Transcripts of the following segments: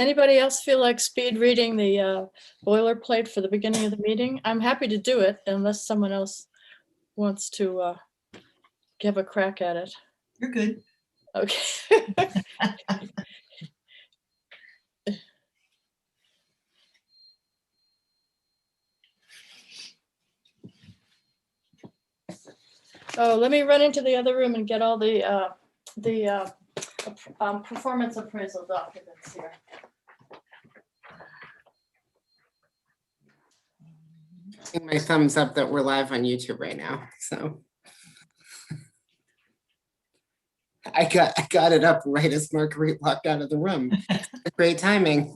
Anybody else feel like speed reading the boilerplate for the beginning of the meeting? I'm happy to do it unless someone else wants to give a crack at it. You're good. Okay. Oh, let me run into the other room and get all the performance appraisal documents here. My thumbs up that we're live on YouTube right now. So I got it up right as Marguerite walked out of the room. Great timing.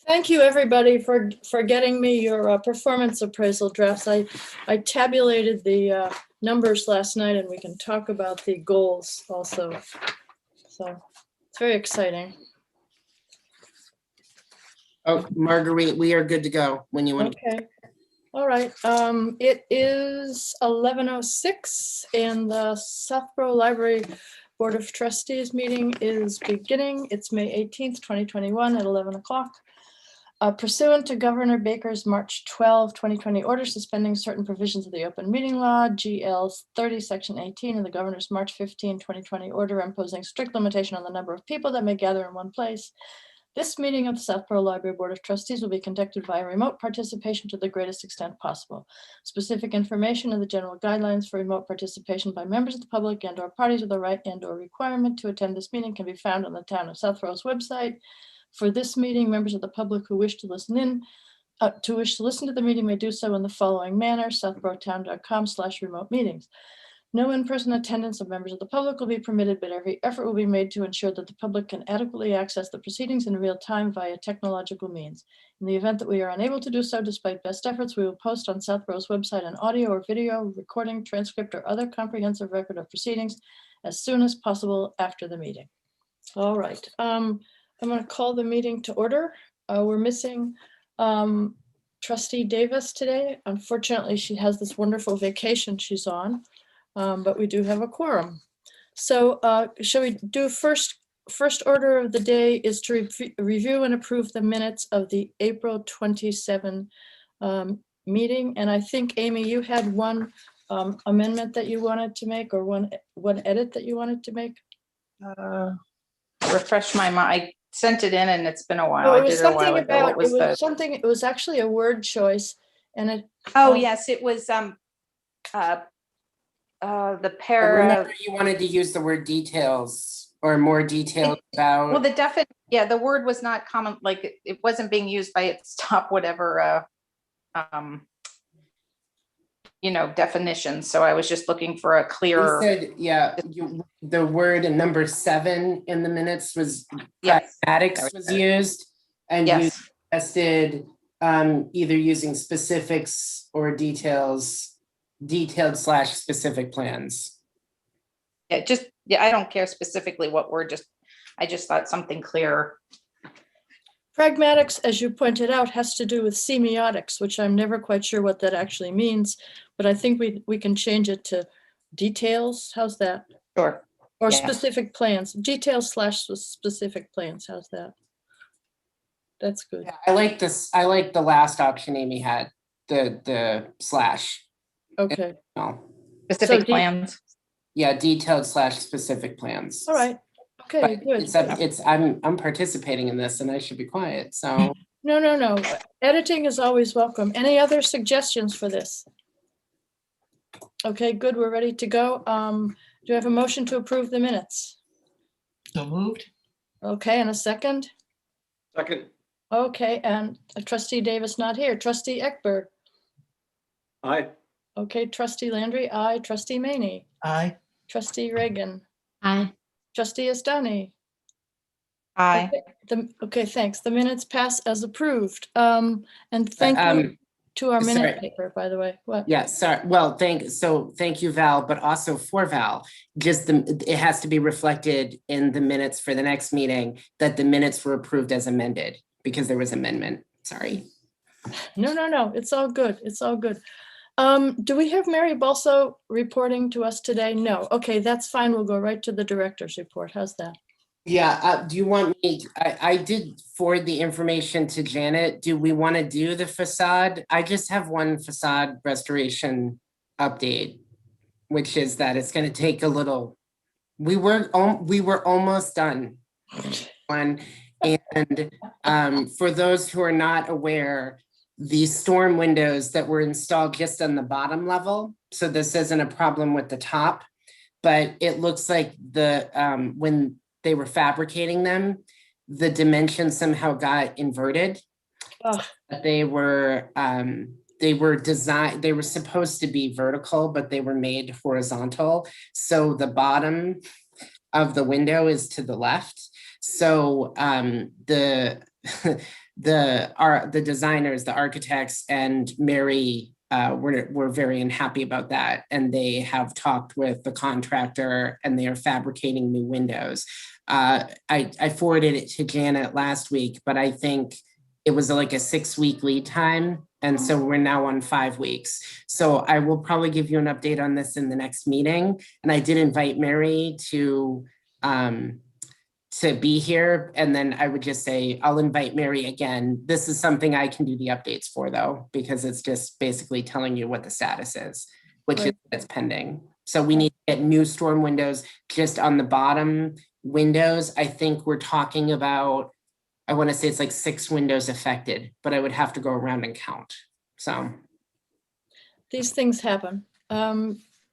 Thank you, everybody, for getting me your performance appraisal drafts. I tabulated the numbers last night, and we can talk about the goals also. So it's very exciting. Oh, Marguerite, we are good to go when you want. Okay. All right. It is 11:06, and the Southborough Library Board of Trustees meeting is beginning. It's May 18th, 2021 at 11 o'clock. Pursuant to Governor Baker's March 12, 2020 order suspending certain provisions of the open meeting law, GL 30, section 18, and the governor's March 15, 2020 order imposing strict limitation on the number of people that may gather in one place. This meeting of the Southborough Library Board of Trustees will be conducted via remote participation to the greatest extent possible. Specific information and the general guidelines for remote participation by members of the public and/or parties with a right and/or requirement to attend this meeting can be found on the Town of Southborough's website. For this meeting, members of the public who wish to listen to the meeting may do so in the following manner: southboroughtown.com/remote meetings. No in-person attendance of members of the public will be permitted, but every effort will be made to ensure that the public can adequately access the proceedings in real time via technological means. In the event that we are unable to do so, despite best efforts, we will post on Southborough's website an audio or video recording, transcript, or other comprehensive record of proceedings as soon as possible after the meeting. All right. I'm going to call the meeting to order. We're missing Trustee Davis today. Unfortunately, she has this wonderful vacation she's on, but we do have a quorum. So shall we do first order of the day is to review and approve the minutes of the April 27 meeting. And I think, Amy, you had one amendment that you wanted to make, or one edit that you wanted to make. Refresh my mind. I sent it in and it's been a while. Oh, I did it a while ago. It was actually a word choice, and it. Oh, yes, it was the pair Remember, of. you wanted to use the word details or more details about. Well, the word was not common, like it wasn't being used by its top whatever definition. So I was just looking for a clearer. You said, the word number 7 in the minutes was pragmatics was used, and you suggested either using specifics or detailed/specific plans. I don't care specifically what word, I just thought something clearer. Pragmatics, as you pointed out, has to do with semiotics, which I'm never quite sure what that actually means, but I think we can change it to details. How's that? Sure. Or specific plans, details/specific plans. How's that? That's good. Yeah, I like this. I like the last option Amy had, the slash. Okay. Specific plans. Yeah, detailed/specific plans. All right. Okay, good. I'm participating in this and I should be quiet, so. No. Editing is always welcome. Any other suggestions for this? Okay, good. We're ready to go. Do I have a motion to approve the minutes? So moved. Okay, and a second? Second. Okay, and Trustee Davis not here. Trustee Eckberg? Aye. Okay, Trustee Landry, aye. Trustee Maney? Aye. Trustee Reagan? Aye. Trustee Estani? Aye. Okay, thanks. The minutes pass as approved. And thank you to our minute taker, by the way. What? Yeah, sorry. Well, thank you, Val, but also for Val, it has to be reflected in the minutes for the next meeting that the minutes were approved as amended because there was amendment. Sorry. No. It's all good. It's all good. Do we have Mary Balso reporting to us today? No. Okay, that's fine. We'll go right to the director's report. How's that? Yeah, do you want me, I did forward the information to Janet. Do we want to do the facade? I just have one facade restoration update, which is that it's going to take a little, we were almost done. One, and for those who are not aware, the storm windows that were installed just on the bottom level, so this isn't a problem with the top, but it looks like the when they were fabricating them, the dimensions somehow got inverted. Ugh. They were designed, they were supposed to be vertical, but they were made horizontal. So the bottom of the window is to the left. So the designers, the architects, and Mary were very unhappy about that, and they have talked with the contractor, and they are fabricating new windows. I forwarded it to Janet last week, but I think it was like a 6-week lead time, and so we're now on 5 weeks. So I will probably give you an update on this in the next meeting, and I did invite Mary to be here, and then I would just say, I'll invite Mary again. This is something I can do the updates for though, because it's just basically telling you what the status is, which is it's pending. So we need to get new storm windows just on the bottom windows. I think we're talking about, I want to say it's like 6 windows affected, but I would have to go around and count. So These things happen.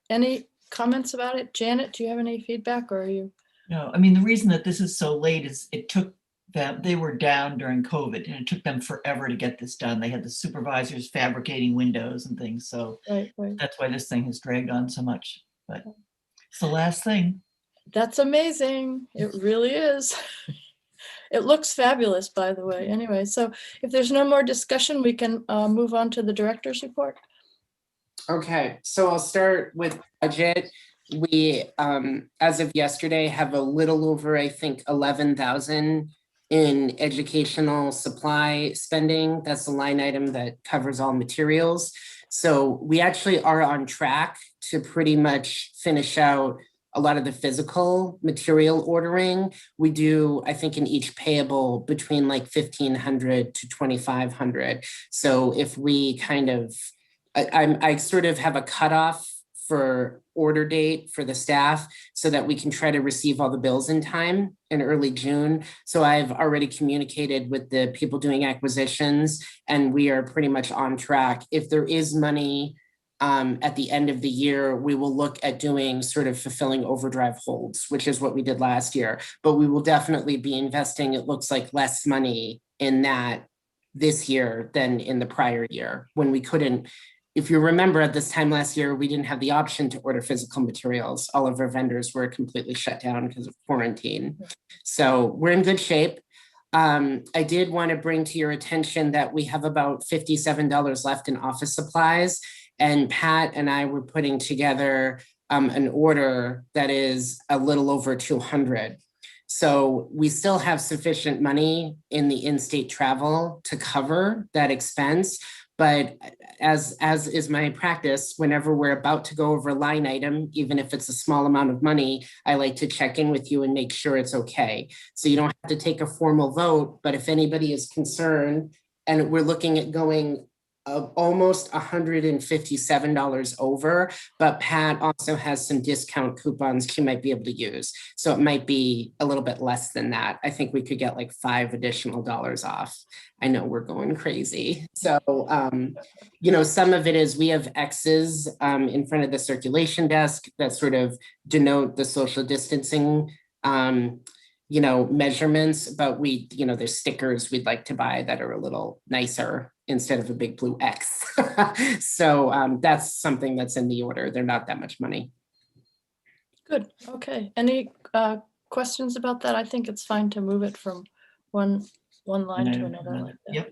Any comments about it? Janet, do you have any feedback, or are you? No, I mean, the reason that this is so late is it took them, they were down during COVID, and it took them forever to get this done. They had the supervisors fabricating windows and things. So Right. that's why this thing has dragged on so much, but it's the last thing. That's amazing. It really is. It looks fabulous, by the way. Anyway, so if there's no more discussion, we can move on to the director's report. okay, so I'll start with budget. We, as of yesterday, have a little over, I think, 11,000 in educational supply spending. That's the line item that covers all materials. So we actually are on track to pretty much finish out a lot of the physical material ordering. We do, I think, in each payable between like 1,500 to 2,500. So if we kind of, I sort of have a cutoff for order date for the staff so that we can try to receive all the bills in time in early June. So I've already communicated with the people doing acquisitions, and we are pretty much on track. If there is money at the end of the year, we will look at doing sort of fulfilling overdrive holds, which is what we did last year. But we will definitely be investing, it looks like, less money in that this year than in the prior year, when we couldn't. If you remember, at this time last year, we didn't have the option to order physical materials. All of our vendors were completely shut down because of quarantine. So we're in good shape. I did want to bring to your attention that we have about $57 left in office supplies, and Pat and I were putting together an order that is a little over 200. So we still have sufficient money in the in-state travel to cover that expense. But as is my practice, whenever we're about to go over a line item, even if it's a small amount of money, I like to check in with you and make sure it's okay. So you don't have to take a formal vote, but if anybody is concerned, and we're looking at going almost $157 over, but Pat also has some discount coupons she might be able to use. So it might be a little bit less than that. I think we could get like $5 additional off. I know we're going crazy. So, you know, some of it is we have X's in front of the circulation desk that sort of denote the social distancing, you know, measurements, but we, you know, there's stickers we'd like to buy that are a little nicer instead of a big blue X. So that's something that's in the order. They're not that much money. Good. Okay. Any questions about that? I think it's fine to move it from one line to another like that. Yep.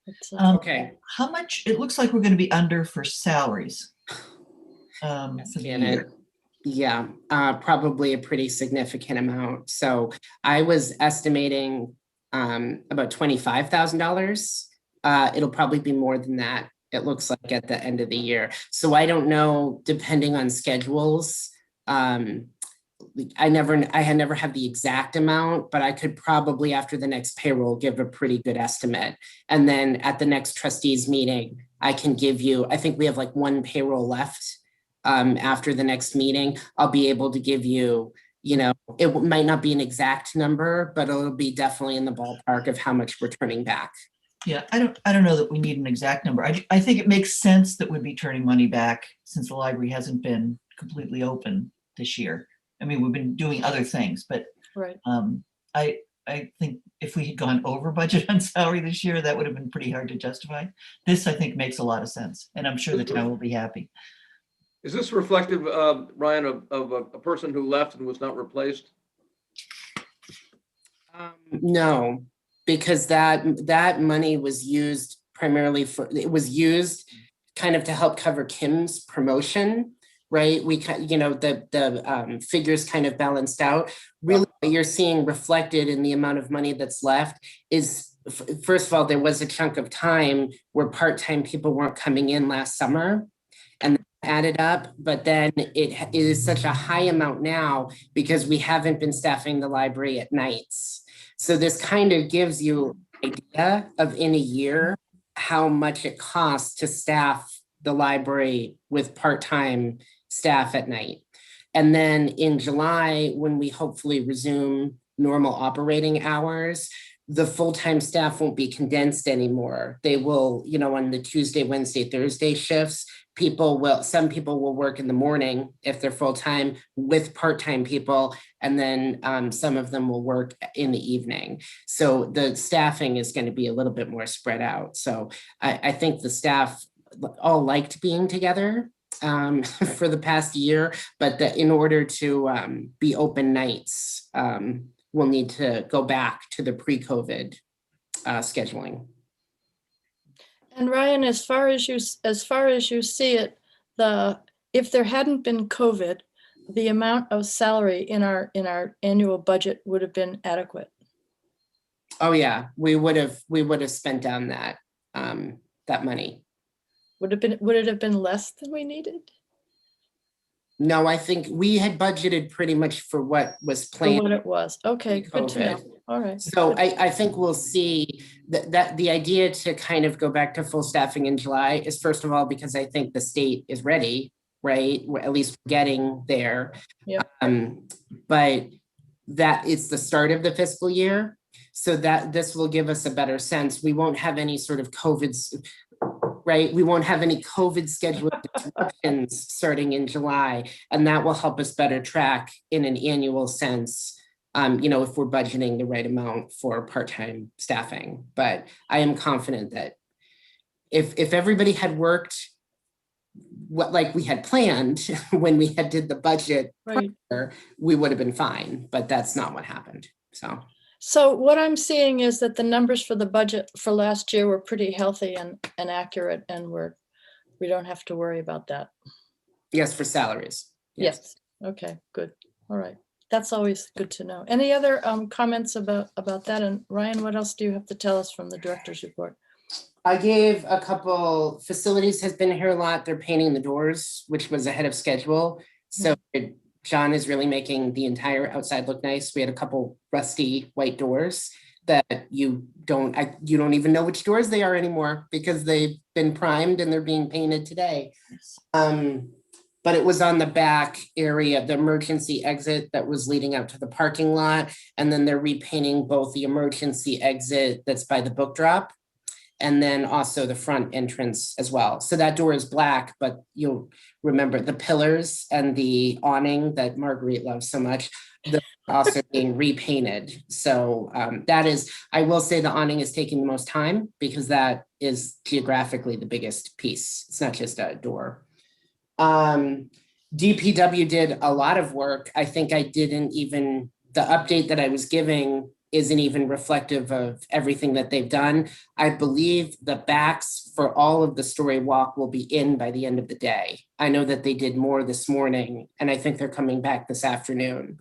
It's, Okay. How much, it looks like we're going to be under for salaries. For the Janet. year. Yeah, probably a pretty significant amount. So I was estimating about $25,000. It'll probably be more than that. it looks like at the end of the year. So I don't know, depending on schedules. I had never had the exact amount, but I could probably after the next payroll give a pretty good estimate. And then at the next trustees meeting, I can give you, I think we have like one payroll left. After the next meeting, I'll be able to give you, it might not be an exact number, but it'll be definitely in the ballpark of how much we're turning back. Yeah, I don't know that we need an exact number. I think it makes sense that we'd be turning money back since the library hasn't been completely open this year. I mean, we've been doing other things, but Right. I think if we had gone over budget on salary this year, that would have been pretty hard to justify. This, I think, makes a lot of sense, and I'm sure the town will be happy. Is this reflective, Ryan, of a person who left and was not replaced? No, because that money was used primarily it was used kind of to help cover Kim's promotion, right? The figures kind of balanced out. Really, what you're seeing reflected in the amount of money that's left is, first of all, there was a chunk of time where part-time people weren't coming in last summer, and added up, but then it is such a high amount now because we haven't been staffing the library at nights. So this kind of gives you an idea of in a year how much it costs to staff the library with part-time staff at night. And then in July, when we hopefully resume normal operating hours, the full-time staff won't be condensed anymore. They will, on the Tuesday, Wednesday, Thursday shifts, some people will work in the morning if they're full-time with part-time people, and then some of them will work in the evening. So the staffing is going to be a little bit more spread out. So I think the staff all liked being together for the past year, but in order to be open nights, we'll need to go back to the pre-COVID scheduling. And Ryan, as far as you see it, if there hadn't been COVID, the amount of salary in our annual budget would have been adequate. Oh yeah, we would have spent down that money. Would it have been less than we needed? No, I think we had budgeted pretty much for what was For planned. what it was. Okay, good to know. COVID. All right. So I think we'll see that the idea to kind of go back to full staffing in July is, first of all, because I think the state is ready, right? We're at least getting there. Yep. But that it's the start of the fiscal year. So that this will give us a better sense. We won't have any sort of right? We won't have any COVID scheduled disruptions starting in July, and that will help us better track in an annual sense, if we're budgeting the right amount for part-time staffing. But I am confident that if everybody had worked like we had planned when we did the budget, Right. we would have been fine, but that's not what happened. So what I'm seeing is that the numbers for the budget for last year were pretty healthy and accurate, and we don't have to worry about that. Yes, for salaries. Yes. Okay, good. All right. That's always good to know. Any other comments about that? And Ryan, what else do you have to tell us from the director's report? I gave a couple, facilities has been here a lot. They're painting the doors, which was ahead of schedule. So John is really making the entire outside look nice. We had a couple rusty white doors that you don't even know which doors they are anymore because they've been primed and they're being painted today. But it was on the back area, the emergency exit that was leading out to the parking lot. And then they're repainting both the emergency exit that's by the book drop and then also the front entrance as well. So that door is black, but you'll remember the pillars and the awning that Marguerite loves so much, they're also being repainted. So that is, I will say the awning is taking the most time because that is geographically the biggest piece. It's not just a door. DPW did a lot of work. I think the update that I was giving isn't even reflective of everything that they've done. I believe the backs for all of the story walk will be in by the end of the day. I know that they did more this morning, and I think they're coming back this afternoon.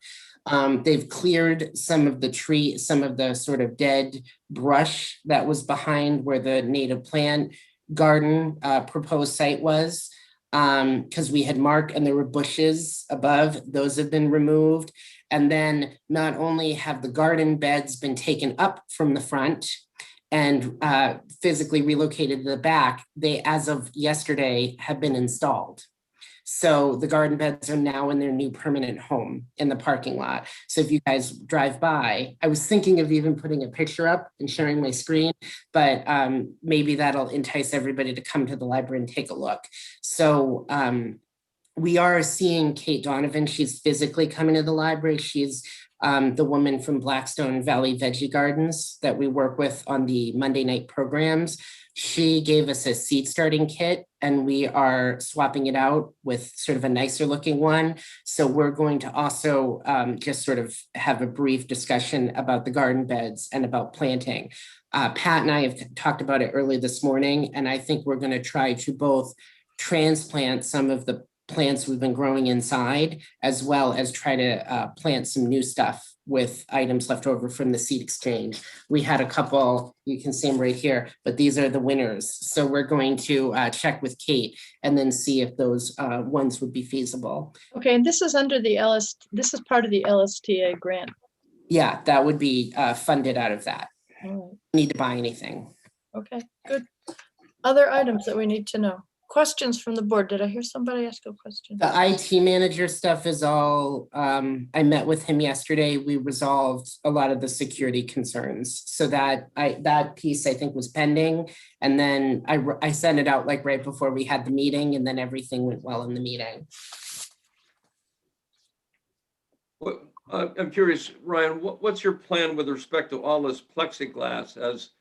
They've cleared some of the sort of dead brush that was behind where the native plant garden proposed site was. Because we had marked and there were bushes above, those have been removed. And then not only have the garden beds been taken up from the front and physically relocated to the back, they, as of yesterday, have been installed. So the garden beds are now in their new permanent home in the parking lot. So if you guys drive by, I was thinking of even putting a picture up and sharing my screen, but maybe that'll entice everybody to come to the library and take a look. So we are seeing Kate Donovan. She's physically coming to the library. She's the woman from Blackstone Valley Veggie Gardens that we work with on the Monday night programs. She gave us a seed starting kit and we are swapping it out with sort of a nicer looking one. So we're going to also just sort of have a brief discussion about the garden beds and about planting. Pat and I have talked about it early this morning, and I think we're going to try to both transplant some of the plants we've been growing inside, as well as try to plant some new stuff with items left over from the seed exchange. We had a couple, you can see them right here, but these are the winners. So we're going to check with Kate and then see if those ones would be feasible. Okay, and this is under the this is part of the LSTA grant. Yeah, that would be funded out of that. All right. Need to buy anything. Okay, good. Other items that we need to know. Questions from the board. Did I hear somebody ask a question? The IT manager stuff is all, I met with him yesterday. We resolved a lot of the security concerns. So that piece I think was pending. And then I sent it out like right before we had the meeting, and then everything went well in the meeting. I'm curious, Ryan, what's your plan with respect to all this plexiglass as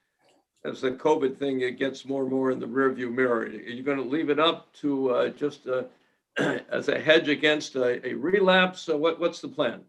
the COVID thing, it gets more and more in the rearview mirror? Are you going to leave it up to just as a hedge against a relapse? So what's the plan?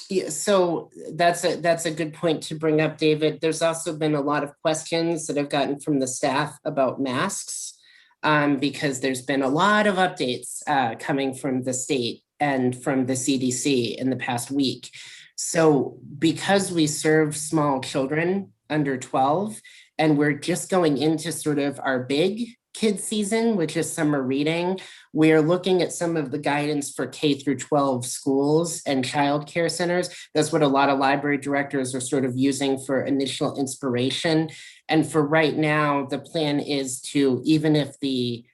Yeah, so that's a good point to bring up, David. There's also been a lot of questions that I've gotten from the staff about masks, because there's been a lot of updates coming from the state and from the CDC in the past week. So because we serve small children under 12, and we're just going into sort of our big kid season, which is summer reading, we're looking at some of the guidance for K through 12 schools and childcare centers. That's what a lot of library directors are sort of using for initial inspiration. And for right now, the plan is to, even if the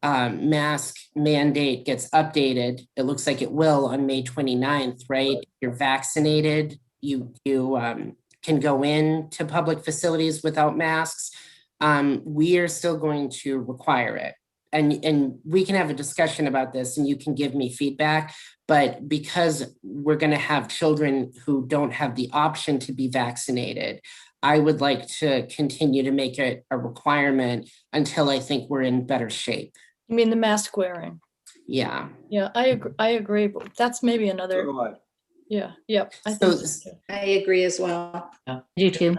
mask mandate gets updated, it looks like it will on May 29th, right? You're vaccinated, you can go into public facilities without masks. We are still going to require it. And we can have a discussion about this and you can give me feedback, but because we're going to have children who don't have the option to be vaccinated, I would like to continue to make it a requirement until I think we're in better shape. You mean the mask wearing? Yeah. Yeah, I agree, but that's maybe another, So do I. yeah, yep. I So- think so too. I agree as well. You too.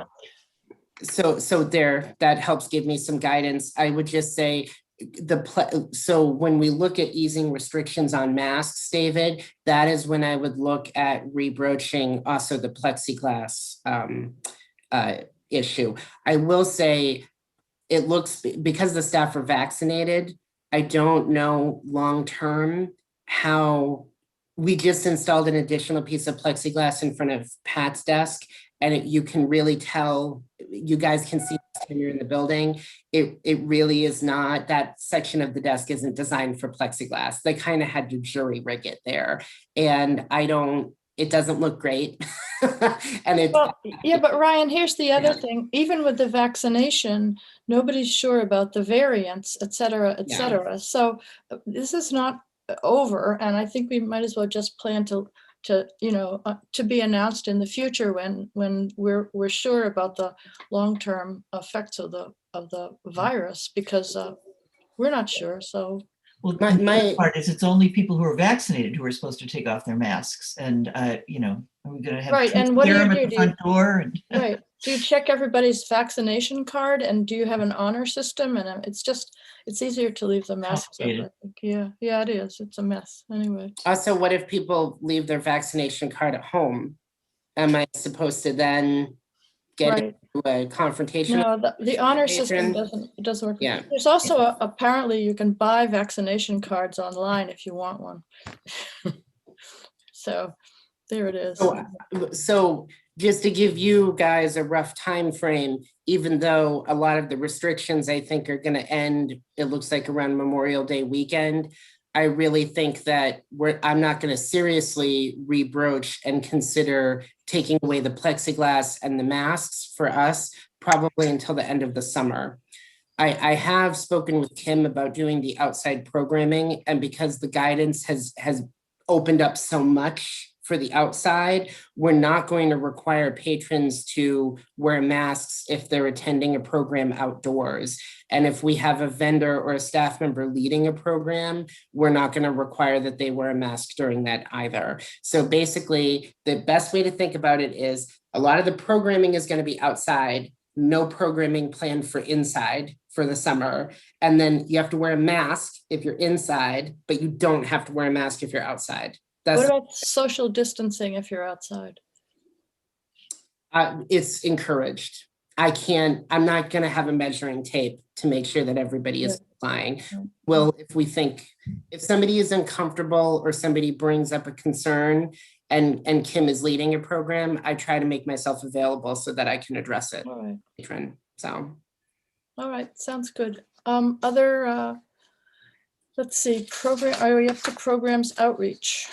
So there, that helps give me some guidance. I would just say so when we look at easing restrictions on masks, David, that is when I would look at rebroaching also the plexiglass issue. I will say it looks, because the staff are vaccinated, I don't know long-term how. We just installed an additional piece of plexiglass in front of Pat's desk, and you can really tell, you guys can see when you're in the building, it really is not, that section of the desk isn't designed for plexiglass. They kind of had to jury rig it there. And it doesn't look great. And it, Well, yeah, but Ryan, here's the other thing. Even with the vaccination, nobody's sure about the variants, et cetera, et Yeah. cetera. So this is not over, and I think we might as well just plan to be announced in the future when we're sure about the long-term effects of the virus, because we're not sure. So Well, My- the other part is it's only people who are vaccinated who are supposed to take off their masks, and are we going to have Right, truth and what do you serum do? at the front door? And right, do you check everybody's vaccination card, and do you have an honor system? And it's easier to leave the masks up, I Complicated. think. Yeah, it is. It's a mess anyway. also, what if people leave their vaccination card at home? Am I supposed to then get it Right. a confrontation. No, the honor system Patron. doesn't work. Yeah. There's also apparently you can buy vaccination cards online if you want one. So there it is. So just to give you guys a rough time frame, even though a lot of the restrictions I think are going to end, it looks like around Memorial Day weekend. I really think that I'm not going to seriously rebroach and consider taking away the plexiglass and the masks for us, probably until the end of the summer. I have spoken with Kim about doing the outside programming, and because the guidance has opened up so much for the outside, we're not going to require patrons to wear masks if they're attending a program outdoors. And if we have a vendor or a staff member leading a program, we're not going to require that they wear a mask during that either. So basically, the best way to think about it is a lot of the programming is going to be outside, no programming planned for inside for the summer. And then you have to wear a mask if you're inside, but you don't have to wear a mask if you're outside. What about social distancing if you're outside? It's encouraged. I'm not going to have a measuring tape to make sure that everybody is complying. Well, if somebody is uncomfortable or somebody brings up a concern and Kim is leading a program, I try to make myself available so that I can address it. All right. Patron. So. All right, sounds good. Let's see, are we up to programs outreach?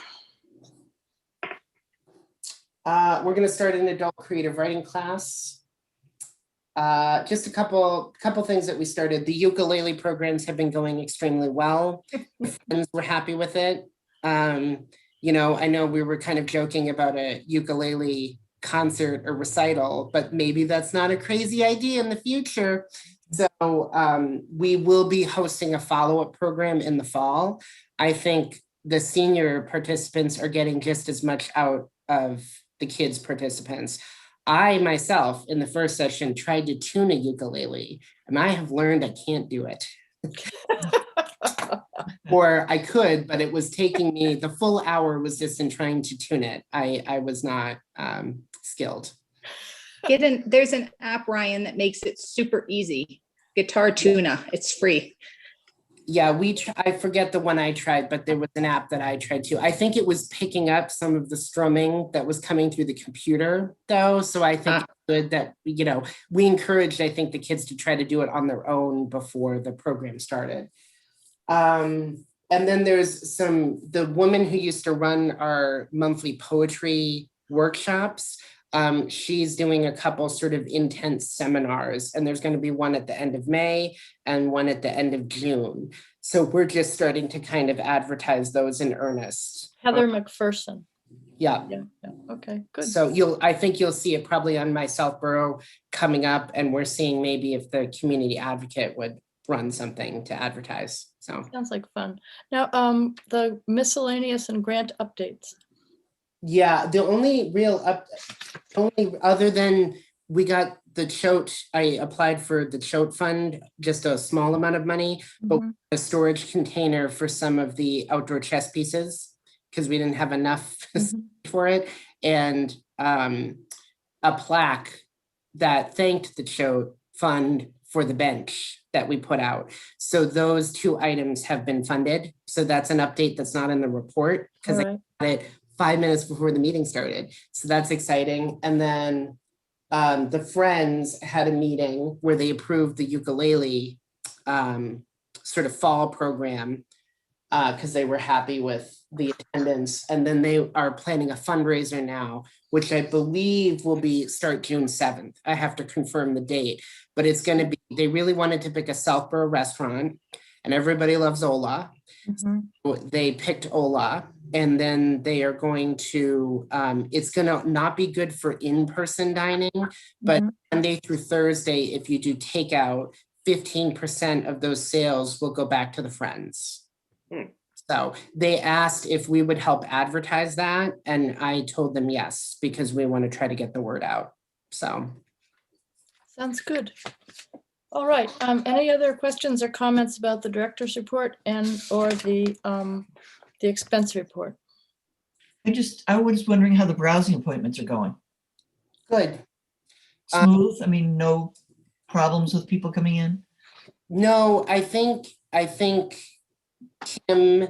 We're going to start an adult creative writing class. Just a couple things that we started. The ukulele programs have been going extremely well. Friends were happy with it. You know, I know we were kind of joking about a ukulele concert or recital, but maybe that's not a crazy idea in the future. So we will be hosting a follow-up program in the fall. I think the senior participants are getting just as much out of the kids participants. I myself in the first session tried to tune a ukulele, and I have learned I can't do it. Or I could, but it was taking me, the full hour was just in trying to tune it. I was not skilled. There's an app, Ryan, that makes it super easy. Guitar Tuna, it's free. Yeah, I forget the one I tried, but there was an app that I tried too. I think it was picking up some of the strumming that was coming through the computer though. So I think it's good that, you know, we encouraged, I think, the kids to try to do it on their own before the program started. And then there's the woman who used to run our monthly poetry workshops. She's doing a couple sort of intense seminars, and there's going to be one at the end of May and one at the end of June. So we're just starting to kind of advertise those in earnest. Heather McPherson. Yeah. Okay, good. So I think you'll see it probably on my Southborough coming up, and we're seeing maybe if the community advocate would run something to advertise. So sounds like fun. Now, the miscellaneous and grant updates. Yeah, the only other than we got the Choate, I applied for the Choate fund, just a small amount of money, but a storage container for some of the outdoor chess pieces because we didn't have enough for it, and a plaque that thanked the Choate fund for the bench that we put out. So those two items have been funded. So that's an update that's not in the report because I got it 5 minutes before the meeting started. So that's exciting. And then the Friends had a meeting where they approved the ukulele sort of fall program because they were happy with the attendance. And then they are planning a fundraiser now, which I believe will start June 7th. I have to confirm the date, but it's going to be, they really wanted to pick a Southborough restaurant, and everybody loves Ola. So they picked Ola, and then they are going to, it's going to not be good for in-person dining, but Monday through Thursday, if you do takeout, 15% of those sales will go back to the Friends. So they asked if we would help advertise that, and I told them yes, because we want to try to get the word out. So. Sounds good. All right. Any other questions or comments about the director's report or the expense report? I was wondering how the browsing appointments are going. Good. smooth? I mean, no problems with people coming in? No, I think Kim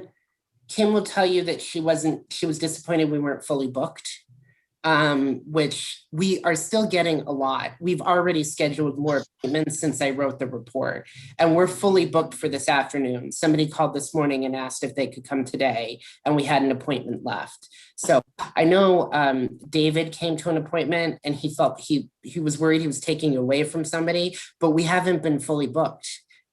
will tell you that she was disappointed we weren't fully booked. Which we are still getting a lot. We've already scheduled more appointments since I wrote the report, and we're fully booked for this afternoon. Somebody called this morning and asked if they could come today, and we had an appointment left. So I know David came to an appointment and he felt he was worried he was taking away from somebody, but we haven't been fully booked.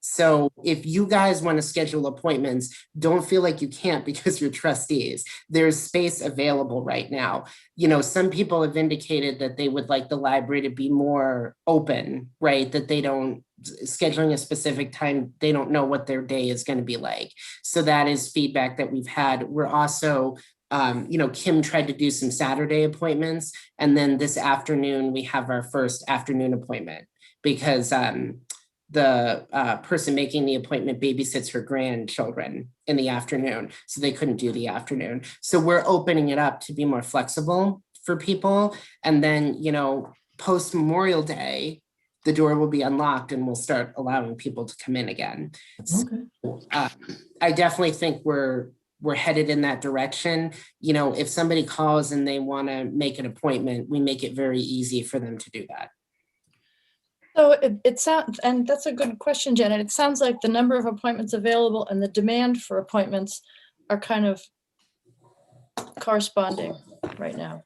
So if you guys want to schedule appointments, don't feel like you can't because you're trustees. There's space available right now. You know, some people have indicated that they would like the library to be more open, right? That they don't, scheduling a specific time, they don't know what their day is going to be like. So that is feedback that we've had. We're also, you know, Kim tried to do some Saturday appointments. And then this afternoon, we have our first afternoon appointment because the person making the appointment babysits her grandchildren in the afternoon, so they couldn't do the afternoon. So we're opening it up to be more flexible for people. And then, you know, post Memorial Day, the door will be unlocked and we'll start allowing people to come in again. Okay. I definitely think we're headed in that direction. You know, if somebody calls and they want to make an appointment, we make it very easy for them to do that. So it sounds, and that's a good question, Janet. It sounds like the number of appointments available and the demand for appointments are kind of corresponding right now.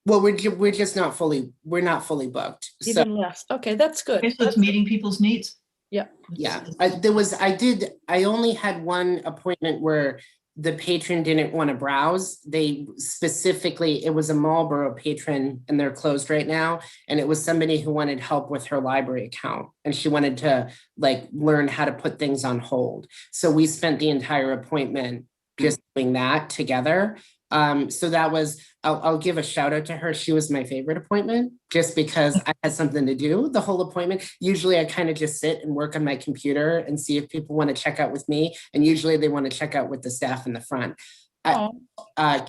Well, we're just not fully booked. So Even less. Okay, that's good. Okay, so it's meeting people's needs? Yeah. yeah, I only had one appointment where the patron didn't want to browse. They specifically, it was a Marlboro patron and they're closed right now. And it was somebody who wanted help with her library account. And she wanted to like learn how to put things on hold. So we spent the entire appointment just doing that together. So that was, I'll give a shout out to her. She was my favorite appointment just because I had something to do the whole appointment. Usually I kind of just sit and work on my computer and see if people want to check out with me. And usually they want to check out with the staff in the front.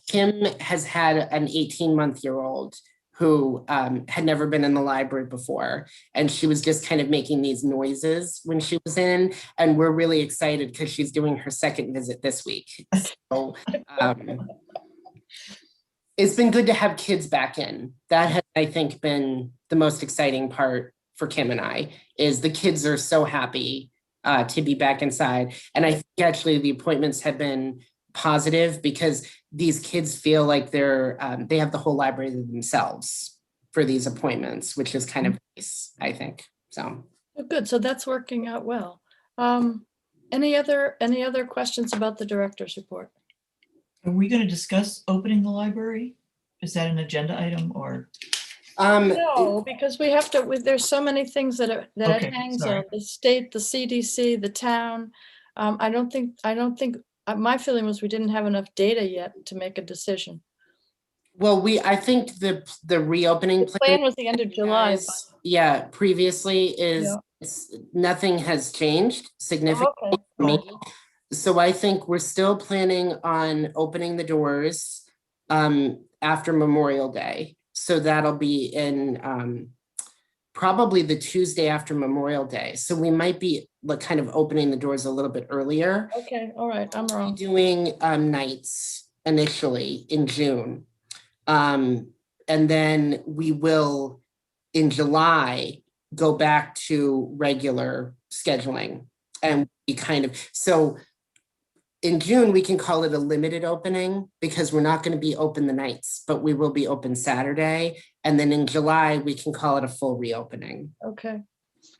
Kim has had an 18-month-old who had never been in the library before. And she was just kind of making these noises when she was in. And we're really excited because she's doing her second visit this week. So it's been good to have kids back in. That has, I think, been the most exciting part for Kim and I, is the kids are so happy to be back inside. And I think actually the appointments have been positive because these kids feel like they have the whole library to themselves for these appointments, which is kind of nice, I think. So Good. So that's working out well. Any other questions about the director's report? Are we going to discuss opening the library? Is that an agenda item or? No, because we have to, there's so many things that it Okay, hangs sorry. on, the state, the CDC, the town. I don't think, my feeling was we didn't have enough data yet to make a decision. well, I think the reopening The plan was the end of July. guys, yeah, previously is Yeah. nothing has changed significantly Okay. for me. So I think we're still planning on opening the doors after Memorial Day. So that'll be in probably the Tuesday after Memorial Day. So we might be like kind of opening the doors a little bit earlier. Okay, all right, I'm wrong. Doing nights initially in June. And then we will, in July, go back to regular scheduling. And we kind of, so in June, we can call it a limited opening because we're not going to be open the nights, but we will be open Saturday. And then in July, we can call it a full reopening. Okay,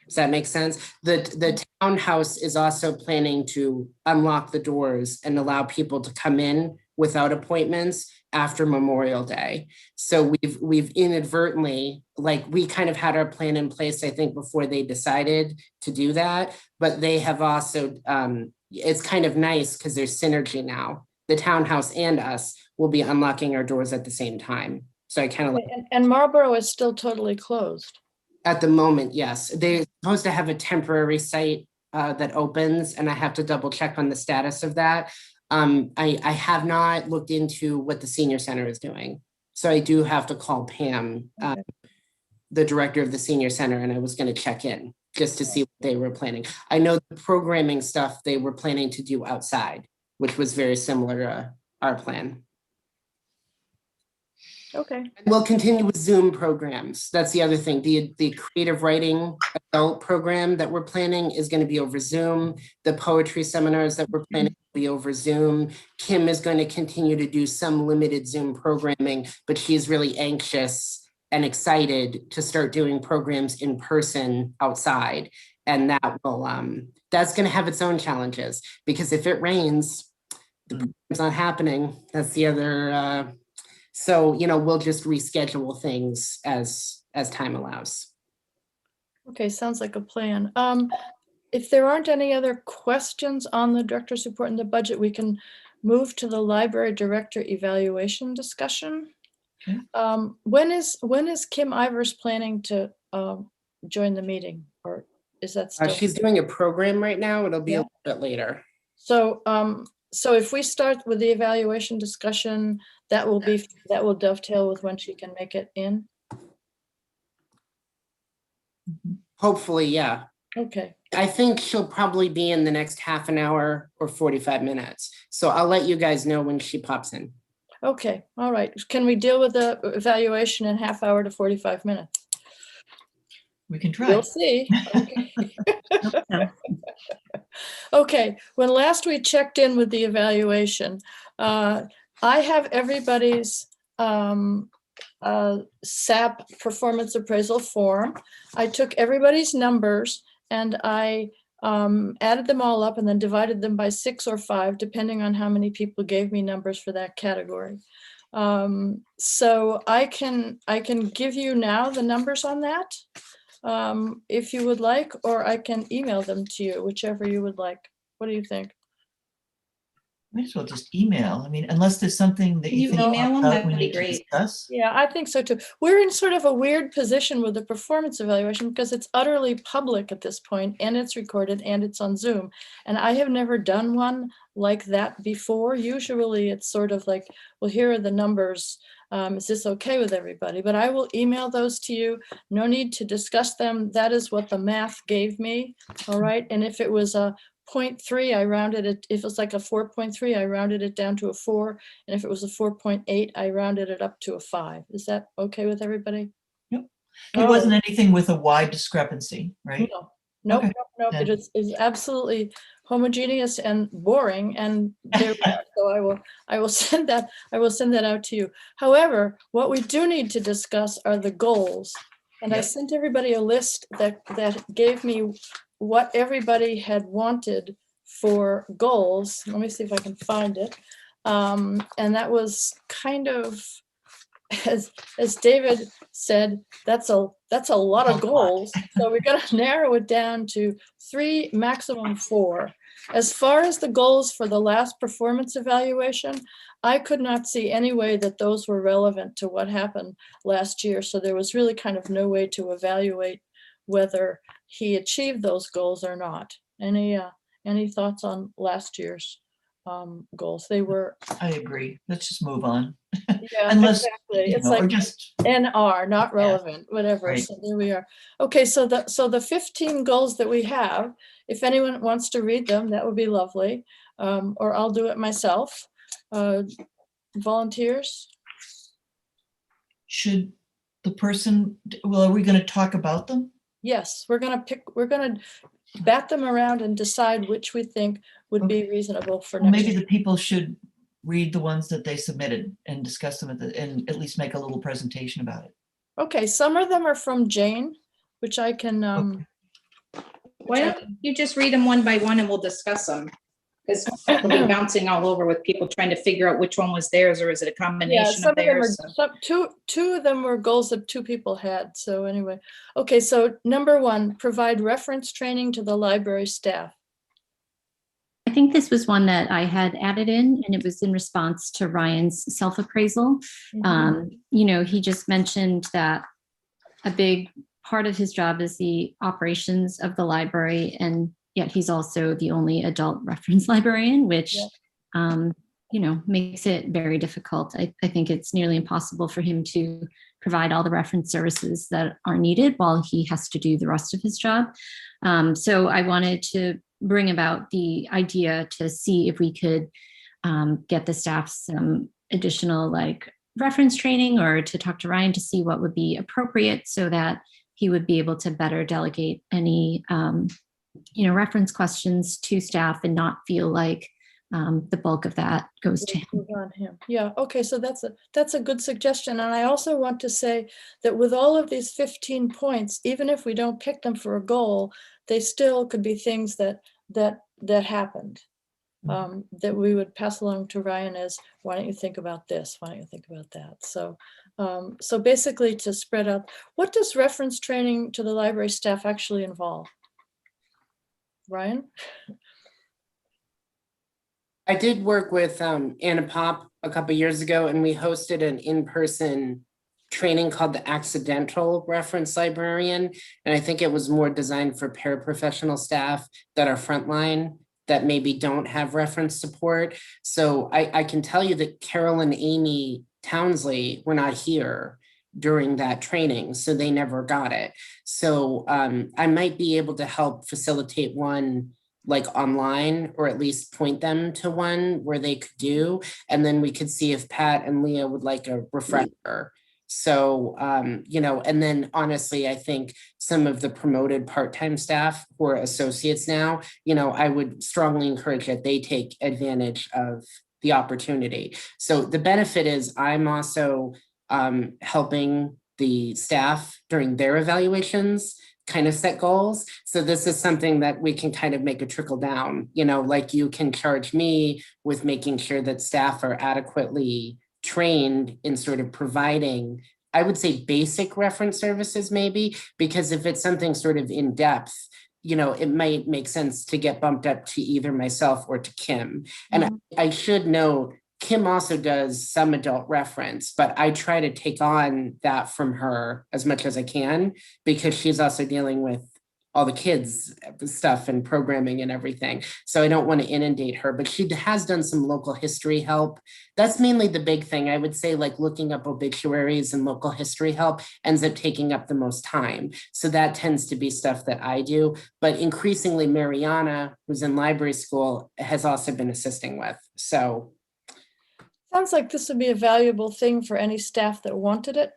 Does that make sense? The townhouse is also planning to unlock the doors and allow people to come in without appointments after Memorial Day. So we've inadvertently, like we kind of had our plan in place, I think, before they decided to do that, but they have also, it's kind of nice because there's synergy now. The townhouse and us will be unlocking our doors at the same time. So I kind of like. and Marlboro is still totally closed. At the moment, yes. They're supposed to have a temporary site that opens, and I have to double check on the status of that. I have not looked into what the senior center is doing. So I do have to call Pam. Okay. the director of the senior center, and I was going to check in just to see what they were planning. I know the programming stuff they were planning to do outside, which was very similar to our plan. Okay, We'll continue with Zoom programs. That's the other thing. The creative writing adult program that we're planning is going to be over Zoom. The poetry seminars that we're planning will be over Zoom. Kim is going to continue to do some limited Zoom programming, but she's really anxious and excited to start doing programs in person outside. And that will that's going to have its own challenges, because if it rains, the program's not happening. That's the other so, you know, we'll just reschedule things as time allows. okay, sounds like a plan. If there aren't any other questions on the director's report and the budget, we can move to the library director evaluation discussion. Okay. When is Kim Ivers planning to join the meeting, or is that still? She's doing a program right now. It'll be Yeah. a little bit later. So, so if we start with the evaluation discussion, that will dovetail with when she can make it in. Hopefully, yeah. Okay, I think she'll probably be in the next half an hour or 45 minutes. So I'll let you guys know when she pops in. okay, all right. Can we deal with the evaluation in half hour to 45 minutes? We can try. We'll see. Okay. Okay, when last we checked in with the evaluation, I have everybody's SAP performance appraisal form. I took everybody's numbers and I added them all up and then divided them by 6 or 5, depending on how many people gave me numbers for that category. So I can give you now the numbers on that, if you would like, or I can email them to you, whichever you would like. What do you think? Might as well just email. I mean, unless there's something that Can you you think email pops them? out That'd we be need to great. discuss. Yeah, I think so too. We're in sort of a weird position with the performance evaluation because it's utterly public at this point, and it's recorded and it's on Zoom. And I have never done one like that before. Usually it's sort of like, well, here are the numbers. Is this okay with everybody? But I will email those to you. No need to discuss them. That is what the math gave me. All right. And if it was a 0.3, I rounded it. If it's like a 4.3, I rounded it down to a 4. And if it was a 4.8, I rounded it up to a 5. Is that okay with everybody? Yep. All It wasn't right. anything with a wide discrepancy, right? No, nope, Okay, nope. It then. is absolutely homogeneous and boring. And there, so I will send that out to you. However, what we do need to discuss are the goals. And I Yep. sent everybody a list that gave me what everybody had wanted for goals. Let me see if I can find it. And that was kind of, as David said, that's a lot of goals. So we're going to narrow it down to 3, maximum 4. As far as the goals for the last performance evaluation, I could not see any way that those were relevant to what happened last year. So there was really kind of no way to evaluate whether he achieved those goals or not. Any thoughts on last year's goals? They were. I agree. Let's just move on. Yeah, Unless, exactly. you It's know, like or just, NR, not relevant, whatever. Right. So there we are. Okay, so the 15 goals that we have, if anyone wants to read them, that would be lovely. Or I'll do it myself. Volunteers? should the person, well, are we going to talk about them? Yes, we're gonna bat them around and decide which we think would be reasonable for Well, next maybe year. the people should read the ones that they submitted and discuss them and at least make a little presentation about it. Okay, some of them are from Jane, which I can, Okay. Why don't you just read them one by one and we'll discuss them? Because we'll be bouncing all over with people trying to figure out which one was theirs, or is it a yeah, combination some of of them are, theirs? two of them were goals that 2 people had. So anyway, okay, so number 1, provide reference training to the library staff. I think this was one that I had added in, and it was in response to Ryan's self-appraisal. You know, he just mentioned that a big part of his job is the operations of the library, and yet he's also the only adult reference librarian, which, you know, makes it very difficult. I think it's nearly impossible for him to provide all the reference services that are needed while he has to do the rest of his job. So I wanted to bring about the idea to see if we could get the staff some additional like reference training, or to talk to Ryan to see what would be appropriate so that he would be able to better delegate any reference questions to staff and not feel like the bulk of that goes to him. On him. Yeah, okay, so that's a good suggestion. And I also want to say that with all of these 15 points, even if we don't pick them for a goal, they still could be things that happened. That we would pass along to Ryan as, why don't you think about this? Why don't you think about that? So, so basically to spread out, what does reference training to the library staff actually involve? Ryan? I did work with Anna Pop a couple years ago, and we hosted an in-person training called the Accidental Reference Librarian. And I think it was more designed for paraprofessional staff that are frontline, that maybe don't have reference support. So I can tell you that Carol and Amy Townsley were not here during that training, so they never got it. So I might be able to help facilitate one like online, or at least point them to one where they could do, and then we could see if Pat and Leah would like a refresher. So, and then honestly, I think some of the promoted part-time staff who are associates now, I would strongly encourage that they take advantage of the opportunity. So the benefit is I'm also helping the staff during their evaluations kind of set goals. So this is something that we can kind of make a trickle down, like you can charge me with making sure that staff are adequately trained in sort of providing, I would say, basic reference services maybe, because if it's something sort of in depth, it might make sense to get bumped up to either myself or to Kim. And I should note, Kim also does some adult reference, but I try to take on that from her as much as I can, because she's also dealing with all the kids stuff and programming and everything. So I don't want to inundate her, but she has done some local history help. That's mainly the big thing. I would say, like, looking up obituaries and local history help ends up taking up the most time. So that tends to be stuff that I do. But increasingly, Mariana, who's in library school, has also been assisting with. So Sounds like this would be a valuable thing for any staff that wanted it.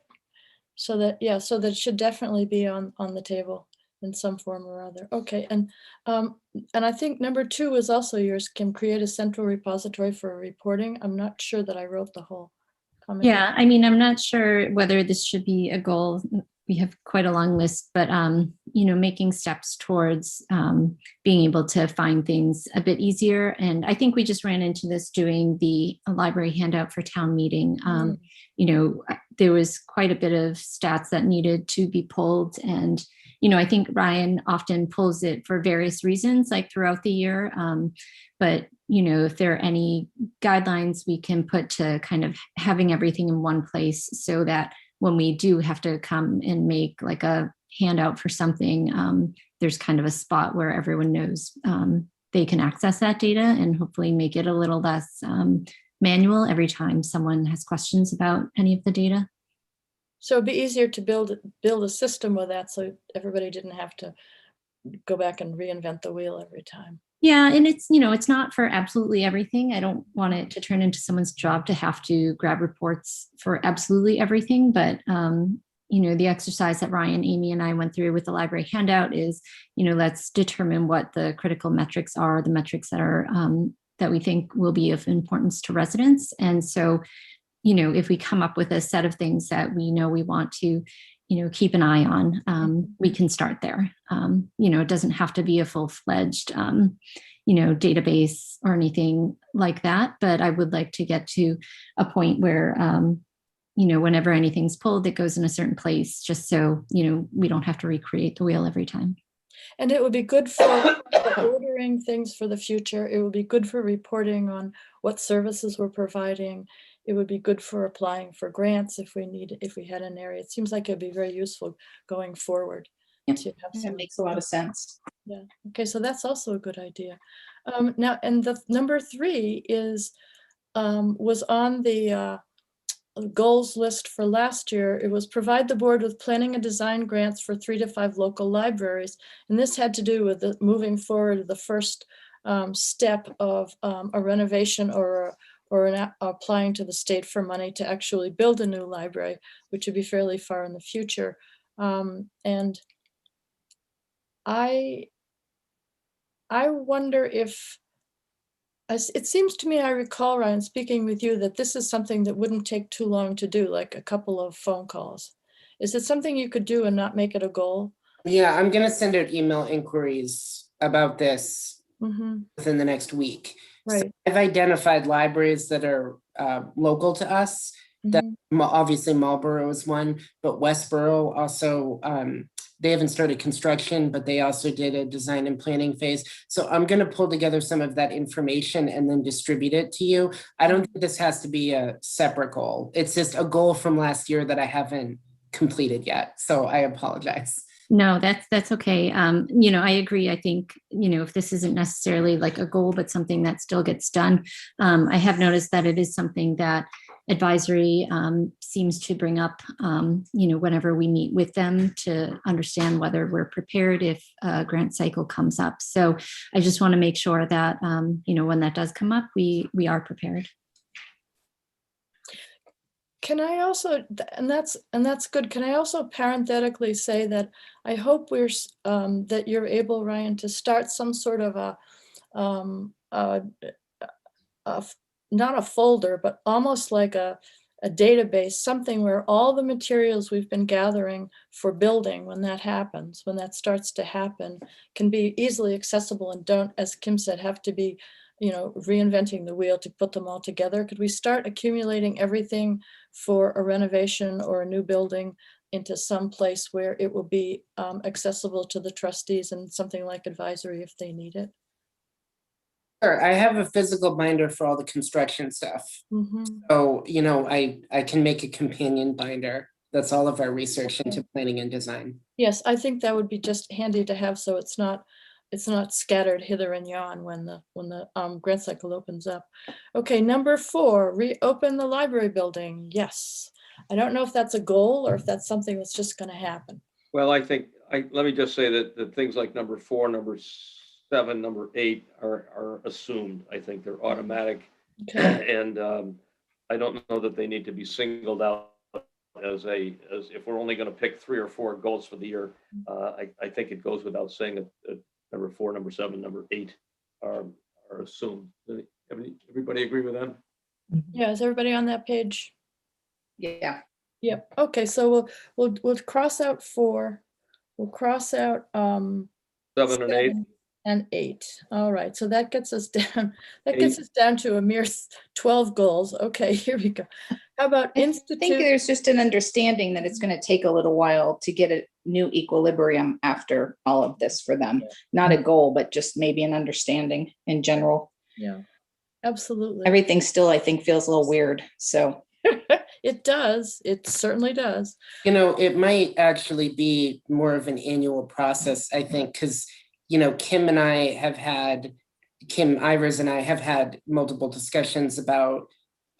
So that it should definitely be on the table in some form or other. Okay, and I think number 2 is also yours, Kim, create a central repository for reporting. I'm not sure that I wrote the whole comment. Yeah, I mean, I'm not sure whether this should be a goal. We have quite a long list, but making steps towards being able to find things a bit easier. And I think we just ran into this doing the library handout for town meeting. There was quite a bit of stats that needed to be pulled. And, I think Ryan often pulls it for various reasons, like throughout the year. But if there are any guidelines we can put to kind of having everything in one place, so that when we do have to come and make like a handout for something, there's kind of a spot where everyone knows they can access that data, and hopefully make it a little less manual every time someone has questions about any of the data. So it'd be easier to build a system with that, so everybody didn't have to go back and reinvent the wheel every time. Yeah, and it's not for absolutely everything. I don't want it to turn into someone's job to have to grab reports for absolutely everything. But, the exercise that Ryan, Amy, and I went through with the library handout is, let's determine what the critical metrics are, the metrics that are that we think will be of importance to residents. And so, if we come up with a set of things that we know we want to keep an eye on, we can start there. It doesn't have to be a full-fledged, database or anything like that, but I would like to get to a point where, whenever anything's pulled, it goes in a certain place, just so, we don't have to recreate the wheel every time. And it would be good for ordering things for the future. It would be good for reporting on what services we're providing. It would be good for applying for grants if we had an area. It seems like it'd be very useful going forward. Yep. To have That makes a lot of sense. Yeah. Okay, so that's also a good idea. Now, and the number 3 is was on the goals list for last year, it was provide the board with planning and design grants for 3 to 5 local libraries. And this had to do with the moving forward, the first step of a renovation or applying to the state for money to actually build a new library, which would be fairly far in the future. And I wonder if, it seems to me, I recall, Ryan, speaking with you, that this is something that wouldn't take too long to do, like a couple of phone calls. Is it something you could do and not make it a goal? Yeah, I'm gonna send out email inquiries about this Mm-hmm. within the next week. Right. I've identified libraries that are local to us. That Mhm. obviously Marlborough is one, but Westboro also, they haven't started construction, but they also did a design and planning phase. So I'm gonna pull together some of that information and then distribute it to you. I don't think this has to be a separate goal. It's just a goal from last year that I haven't completed yet. So I apologize. No, that's okay. I agree. I think, if this isn't necessarily like a goal, but something that still gets done, I have noticed that it is something that advisory seems to bring up, whenever we meet with them to understand whether we're prepared if a grant cycle comes up. So I just want to make sure that, when that does come up, we are prepared. Can I also, and that's good. Can I also parenthetically say that I hope that you're able, Ryan, to start some sort of not a folder, but almost like a database, something where all the materials we've been gathering for building, when that starts to happen, can be easily accessible and don't, as Kim said, have to be, reinventing the wheel to put them all together. Could we start accumulating everything for a renovation or a new building into some place where it will be accessible to the trustees and something like advisory if they need it? Sure, I have a physical binder for all the construction stuff. Mhm. So, I can make a companion binder. That's all of our research into planning and design. Yes, I think that would be just handy to have, so it's not scattered hither and yon when the grant cycle opens up. Okay, number 4, reopen the library building. Yes. I don't know if that's a goal or if that's something that's just gonna happen. Well, let me just say that things like number 4, number 7, number 8 are assumed. I think they're automatic. Okay. And I don't know that they need to be singled out as if we're only going to pick 3 or 4 goals for the year. I think it goes without saying that number 4, number 7, number 8 are assumed. Everybody agree with that? Yeah, is everybody on that page? Yeah. Yep. Okay, so we'll cross out 4. We'll cross out 7 and 8. 7 and 8. All right, so that gets us down. That 8. gets us down to a mere 12 goals. Okay, here we go. How about I think institute? there's just an understanding that it's going to take a little while to get a new equilibrium after all of this for them. Not a goal, but just maybe an understanding in general. Yeah, absolutely. Everything still, I think, feels a little weird. So It does. It certainly does. It might actually be more of an annual process, I think, because, Kim Ivers and I have had multiple discussions about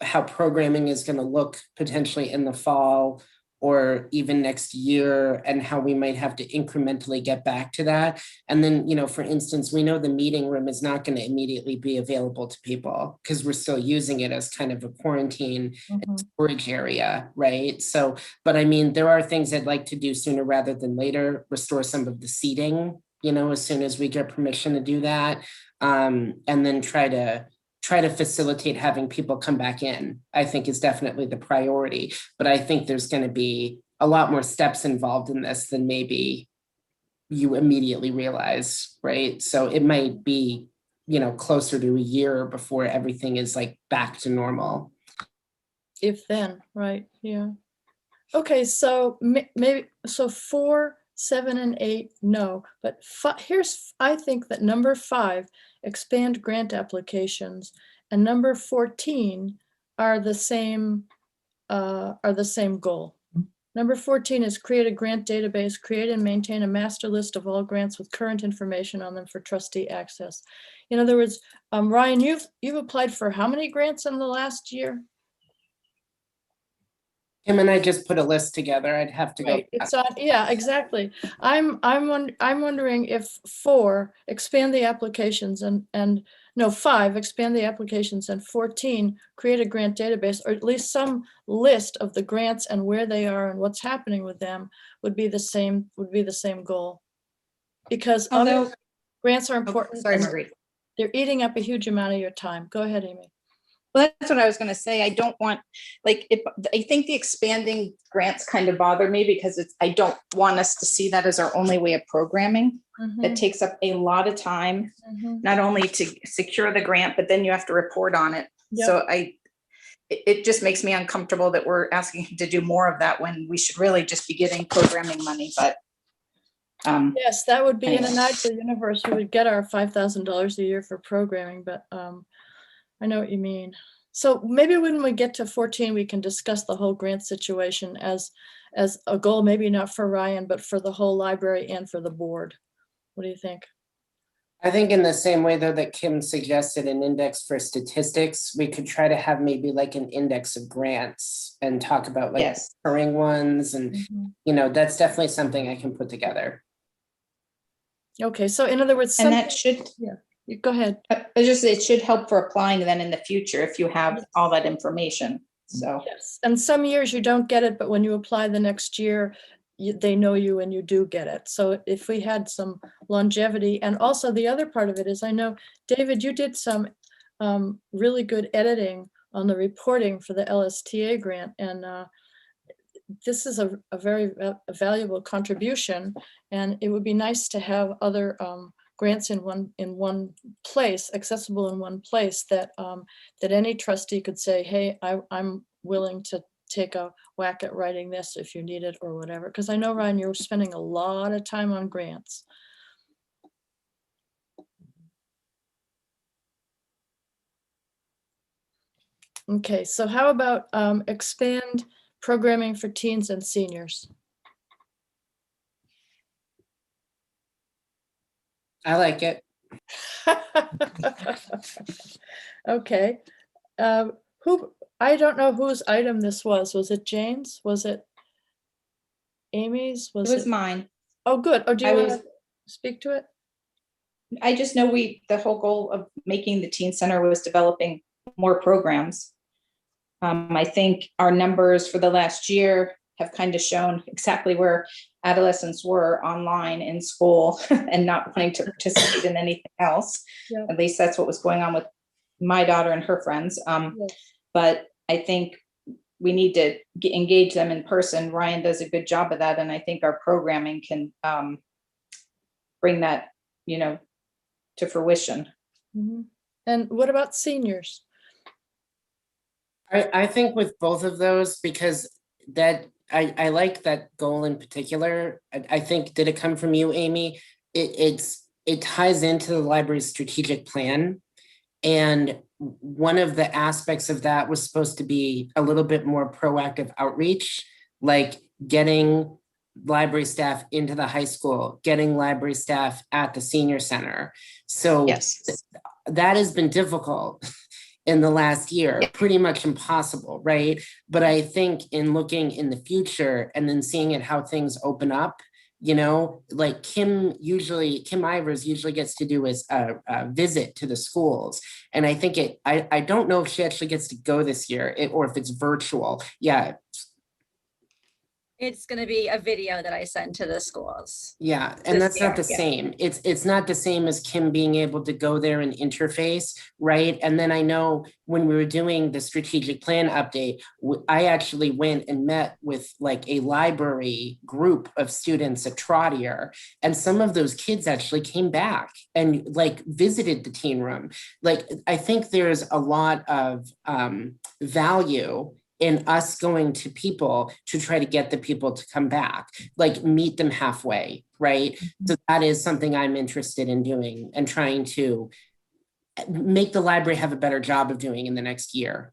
how programming is going to look potentially in the fall or even next year, and how we might have to incrementally get back to that. And then, for instance, we know the meeting room is not going to immediately be available to people because we're still using it as kind of a quarantine storage area, right? So, but I mean, there are things I'd like to do sooner rather than later, restore some of the seating, as soon as we get permission to do that. And then try to facilitate having people come back in, I think is definitely the priority. But I think there's going to be a lot more steps involved in this than maybe you immediately realize, right? So it might be, closer to a year before everything is like back to normal. If then, right, yeah. Okay, so maybe, so 4, 7, and 8, no, but I think that number 5, expand grant applications, and number 14 are the same goal. Number 14 is create a grant database, create and maintain a master list of all grants with current information on them for trustee access. In other words, Ryan, you've applied for how many grants in the last year? Kim and I just put a list together. I'd have to go. Right, it's on, yeah, exactly. I'm wondering if 4, expand the applications and no, 5, expand the applications, and 14, create a grant database, or at least some list of the grants and where they are and what's happening with them would be the same goal. Because Although, grants are oh, important. sorry, and Marguerite. they're eating up a huge amount of your time. Go ahead, Amy. Well, that's what I was gonna say. I don't want, like, I think the expanding grants kind of bother me because I don't want us to see that as our only way of programming. That takes up a lot of time, not only to secure the grant, but then you have to report on it. Yep. So it just makes me uncomfortable that we're asking him to do more of that when we should really just be getting programming money, but. Yes, that would be in an Anyway. ideal universe. We would get our $5,000 a year for programming, but I know what you mean. So maybe when we get to 14, we can discuss the whole grant situation as a goal, maybe not for Ryan, but for the whole library and for the board. What do you think? I think in the same way though that Kim suggested an index for statistics, we could try to have maybe like an index of grants and talk about like Yes. recurring ones and, you know, that's definitely something I can put together. Okay, so in other words, And that should, go ahead. it should help for applying then in the future if you have all that information, so. Yes, and some years you don't get it, but when you apply the next year, they know you and you do get it. So if we had some longevity, and also the other part of it is, I know, David, you did some really good editing on the reporting for the LSTA grant, and this is a very valuable contribution, and it would be nice to have other grants in one place, accessible in one place, that that any trustee could say, hey, I'm willing to take a whack at writing this if you need it or whatever. Because I know, Ryan, you're spending a lot of time on grants. Okay, so how about expand programming for teens and seniors? I like it. Okay. I don't know whose item this was. Was it Jane's? Was it Amy's? It was mine. Oh, good. Oh, do you I want was- to speak to it? I just know the whole goal of making the teen center was developing more programs. I think our numbers for the last year have kind of shown exactly where adolescents were online in school and not wanting to participate in anything else. Yeah. At least that's what was going on with my daughter and her friends. But I think we need to engage them in person. Ryan does a good job of that. And I think our programming can bring that, to fruition. Mhm. And what about seniors? I think with both of those, because that I like that goal in particular. I think, did it come from you, Amy? It ties into the library's strategic plan. And one of the aspects of that was supposed to be a little bit more proactive outreach, like getting library staff into the high school, getting library staff at the senior center. So Yes. that has been difficult in the last year, pretty much impossible, right? But I think in looking in the future and then seeing it how things open up, like Kim Ivers usually gets to do is a visit to the schools. And I think I don't know if she actually gets to go this year or if it's virtual. Yeah. It's going to be a video that I send to the schools. Yeah, and that's not the Yeah. same. It's not the same as Kim being able to go there and interface, right? And then I know when we were doing the strategic plan update, I actually went and met with like a library group of students at Trottier, and some of those kids actually came back and like visited the teen room. Like, I think there's a lot of value in us going to people to try to get the people to come back, like meet them halfway, right? So that is something I'm interested in doing and trying to make the library have a better job of doing in the next year.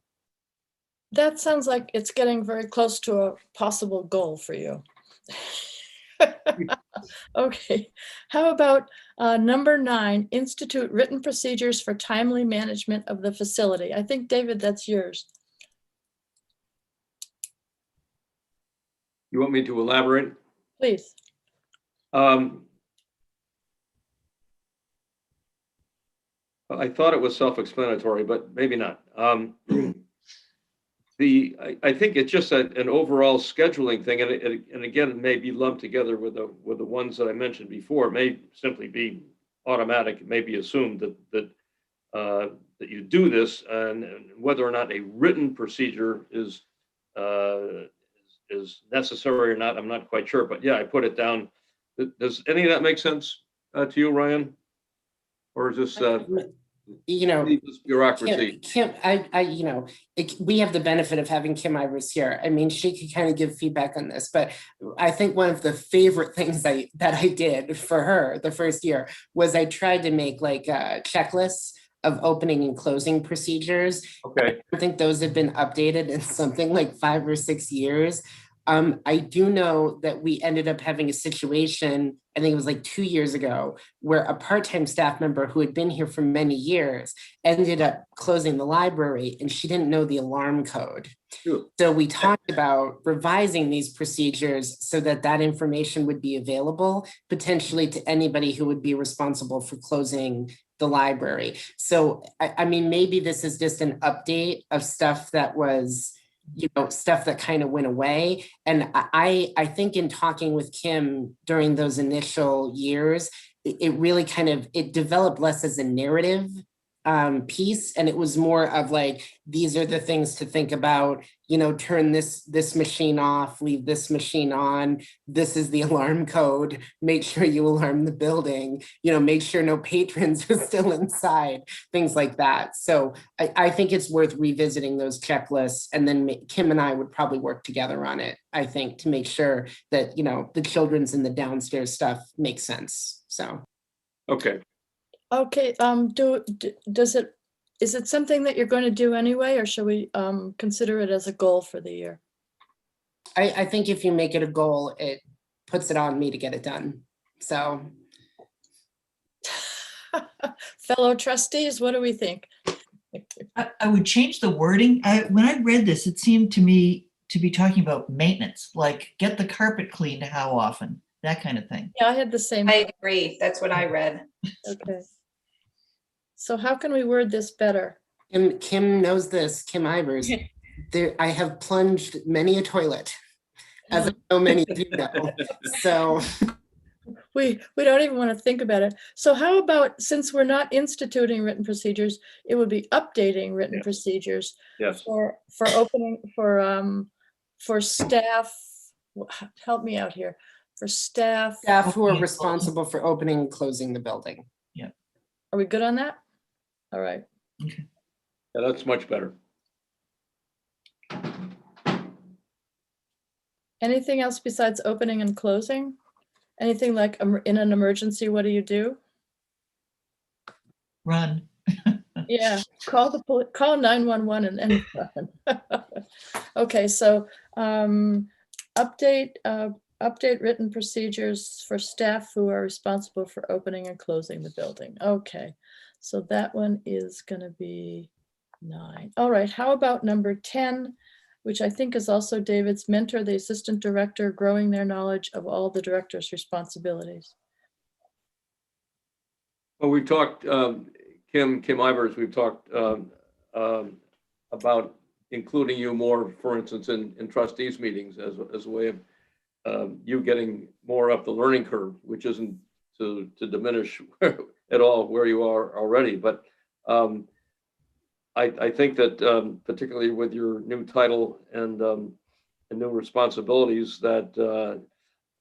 That sounds like it's getting very close to a possible goal for you. Okay, how about number 9, institute written procedures for timely management of the facility? I think, David, that's yours. You want me to elaborate? Please. I thought it was self-explanatory, but maybe not. I think it's just an overall scheduling thing, and again, it may be lumped together with the ones that I mentioned before. It may simply be automatic. It may be assumed that you do this, and whether or not a written procedure is necessary or not, I'm not quite sure. But yeah, I put it down. Does any of that make sense to you, Ryan? Or is this You know, bureaucracy? Kim, we have the benefit of having Kim Ivers here. I mean, she could kind of give feedback on this, but I think one of the favorite things that I did for her the first year was I tried to make like checklists of opening and closing procedures. Okay. I think those have been updated in something like 5 or 6 years. I do know that we ended up having a situation, I think it was like 2 years ago, where a part-time staff member who had been here for many years ended up closing the library and she didn't know the alarm code. Sure. So we talked about revising these procedures so that that information would be available potentially to anybody who would be responsible for closing the library. So, I mean, maybe this is just an update of stuff that was, stuff that kind of went away. And I think in talking with Kim during those initial years, it really it developed less as a narrative piece, and it was more of like, these are the things to think about, turn this machine off, leave this machine on, this is the alarm code, make sure you alarm the building, make sure no patrons are still inside, things like that. So I think it's worth revisiting those checklists, and then Kim and I would probably work together on it, I think, to make sure that, the children's and the downstairs stuff makes sense, so. Okay. Okay, is it something that you're going to do anyway, or should we consider it as a goal for the year? I think if you make it a goal, it puts it on me to get it done, so. Fellow trustees, what do we think? I would change the wording. When I read this, it seemed to me to be talking about maintenance, like get the carpet cleaned how often, that kind of thing. Yeah, I had the same. I agree. That's what I read. Okay. So how can we word this better? Kim knows this, Kim Ivers. I have plunged many a toilet, as I know many of you know. So We don't even want to think about it. So how about, since we're not instituting written procedures, it would be updating written procedures Yes. for opening, for staff. Help me out here. For staff. staff who are responsible for opening and closing the building. Are we good on that? All right. Okay. Yeah, that's much better. Anything else besides opening and closing? Anything like in an emergency, what do you do? Run. Yeah, call 911 and run. Okay, so update written procedures for staff who are responsible for opening and closing the building. Okay, so that one is going to be 9. All right, how about number 10, which I think is also David's, mentor the assistant director, growing their knowledge of all the director's responsibilities. Well, we've talked, Kim Ivers, we've talked about including you more, for instance, in trustees meetings as a way of you getting more up the learning curve, which isn't to diminish at all where you are already. But I think that particularly with your new title and new responsibilities, that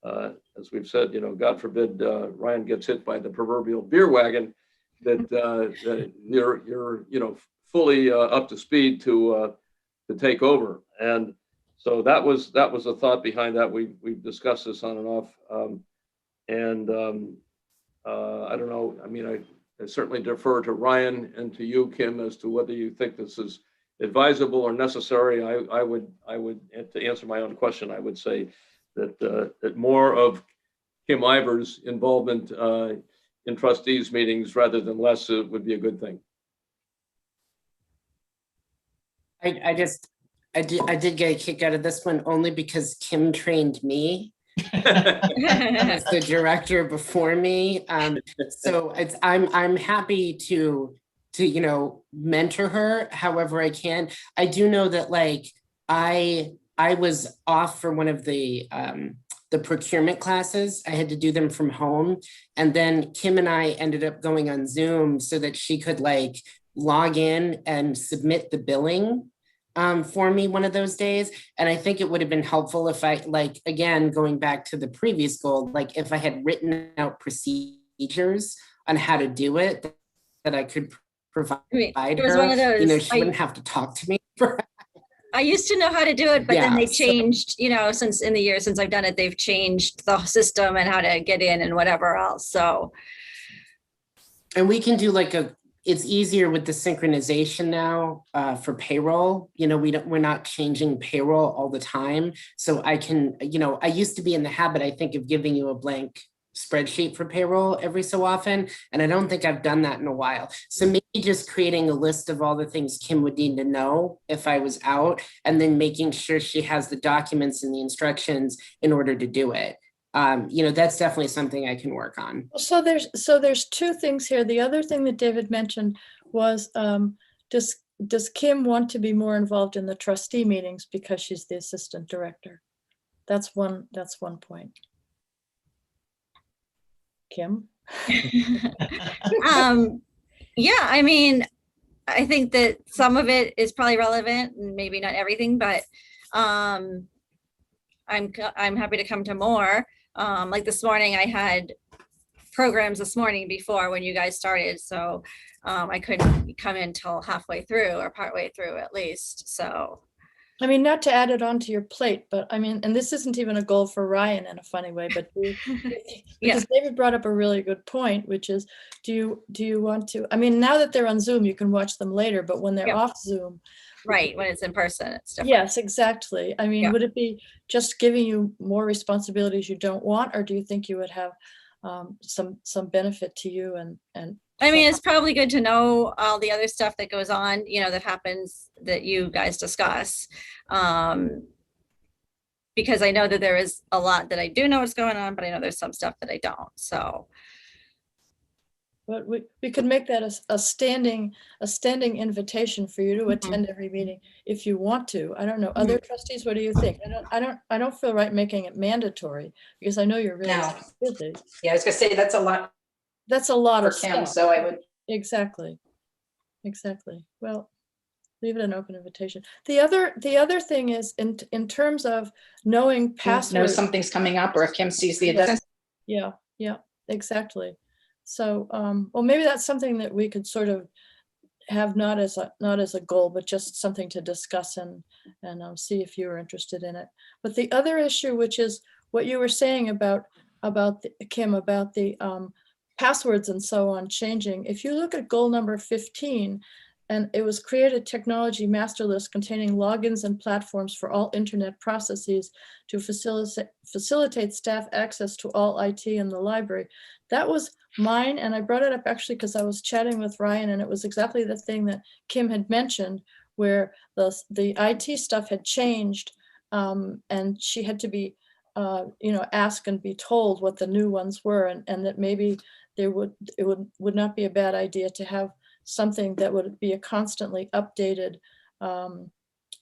as we've said, God forbid Ryan gets hit by the proverbial beer wagon, that you're fully up to speed to take over. And so that was a thought behind that. We've discussed this on and off, I don't know. I mean, I certainly defer to Ryan and to you, Kim, as to whether you think this is advisable or necessary. I would, to answer my own question, I would say that more of Kim Ivers' involvement in trustees meetings rather than less would be a good thing. I did get a kick out of this one only because Kim trained me as the director before me. So I'm happy to mentor her however I can. I do know that like I was off for one of the procurement classes. I had to do them from home, and then Kim and I ended up going on Zoom so that she could like log in and submit the billing for me one of those days. And I think it would have been helpful if I, like, again, going back to the previous goal, like if I had written out procedures on how to do it, that I could provide it was her, one of those, she wouldn't have to talk to me. I used to know how to do it, but then they Yeah, so- changed, since in the years since I've done it, they've changed the system and how to get in and whatever else. So, And we can do like it's easier with the synchronization now for payroll. We're not changing payroll all the time. So I can, I used to be in the habit, I think, of giving you a blank spreadsheet for payroll every so often. And I don't think I've done that in a while. So maybe just creating a list of all the things Kim would need to know if I was out, and then making sure she has the documents and the instructions in order to do it. That's definitely something I can work on. So there's two things here. The other thing that David mentioned was, does Kim want to be more involved in the trustee meetings because she's the assistant director? That's one point. Kim? yeah, I mean, I think that some of it is probably relevant and maybe not everything, but I'm happy to come to more. Like this morning, I had programs this morning before when you guys started, so I couldn't come in till halfway through or partway through at least. So, I mean, not to add it onto your plate, but I mean, and this isn't even a goal for Ryan in a funny way, but because David brought up a really good point, which is, do you want to? I mean, now that they're on Zoom, you can watch them later, but when they're off Zoom, right, when it's in person, it's different. yes, exactly. I mean, would it be just giving you more responsibilities you don't want, or do you think you would have some benefit to you and I mean, it's probably good to know all the other stuff that goes on, that happens that you guys discuss. Because I know that there is a lot that I do know what's going on, but I know there's some stuff that I don't. So, but we could make that a standing invitation for you to attend every meeting if you want to. I don't know. Other trustees, what do you think? I don't feel right making it mandatory because I know you're really busy. Yeah, I was gonna say that's a lot That's a lot for of Kim, stuff. so I would. Exactly. Well, leave it an open invitation. The other thing is in terms of knowing Know passwords. something's coming up, or if Kim sees the agenda. Yeah, exactly. So, well, maybe that's something that we could sort of have not as a goal, but just something to discuss and see if you are interested in it. But the other issue, which is what you were saying about Kim, about the passwords and so on changing. If you look at goal number 15, and it was create a technology master list containing logins and platforms for all internet processes to facilitate staff access to all IT in the library. That was mine, and I brought it up actually because I was chatting with Ryan, and it was exactly the thing that Kim had mentioned, where the IT stuff had changed, and she had to be ask and be told what the new ones were, and that maybe it would not be a bad idea to have something that would be a constantly updated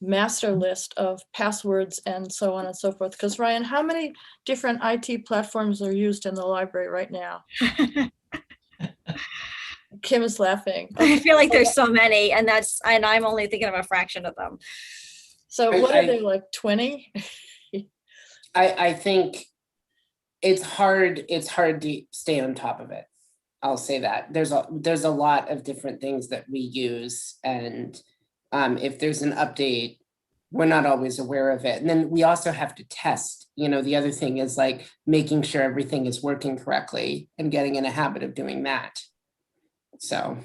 master list of passwords and so on and so forth. Because Ryan, how many different IT platforms are used in the library right now? Kim is laughing. I feel like there's so many, and I'm only thinking of a fraction of them. So what are they, like 20? I think it's hard to stay on top of it. I'll say that there's a lot of different things that we use, and if there's an update, we're not always aware of it. And then we also have to test. The other thing is like making sure everything is working correctly and getting in a habit of doing that. So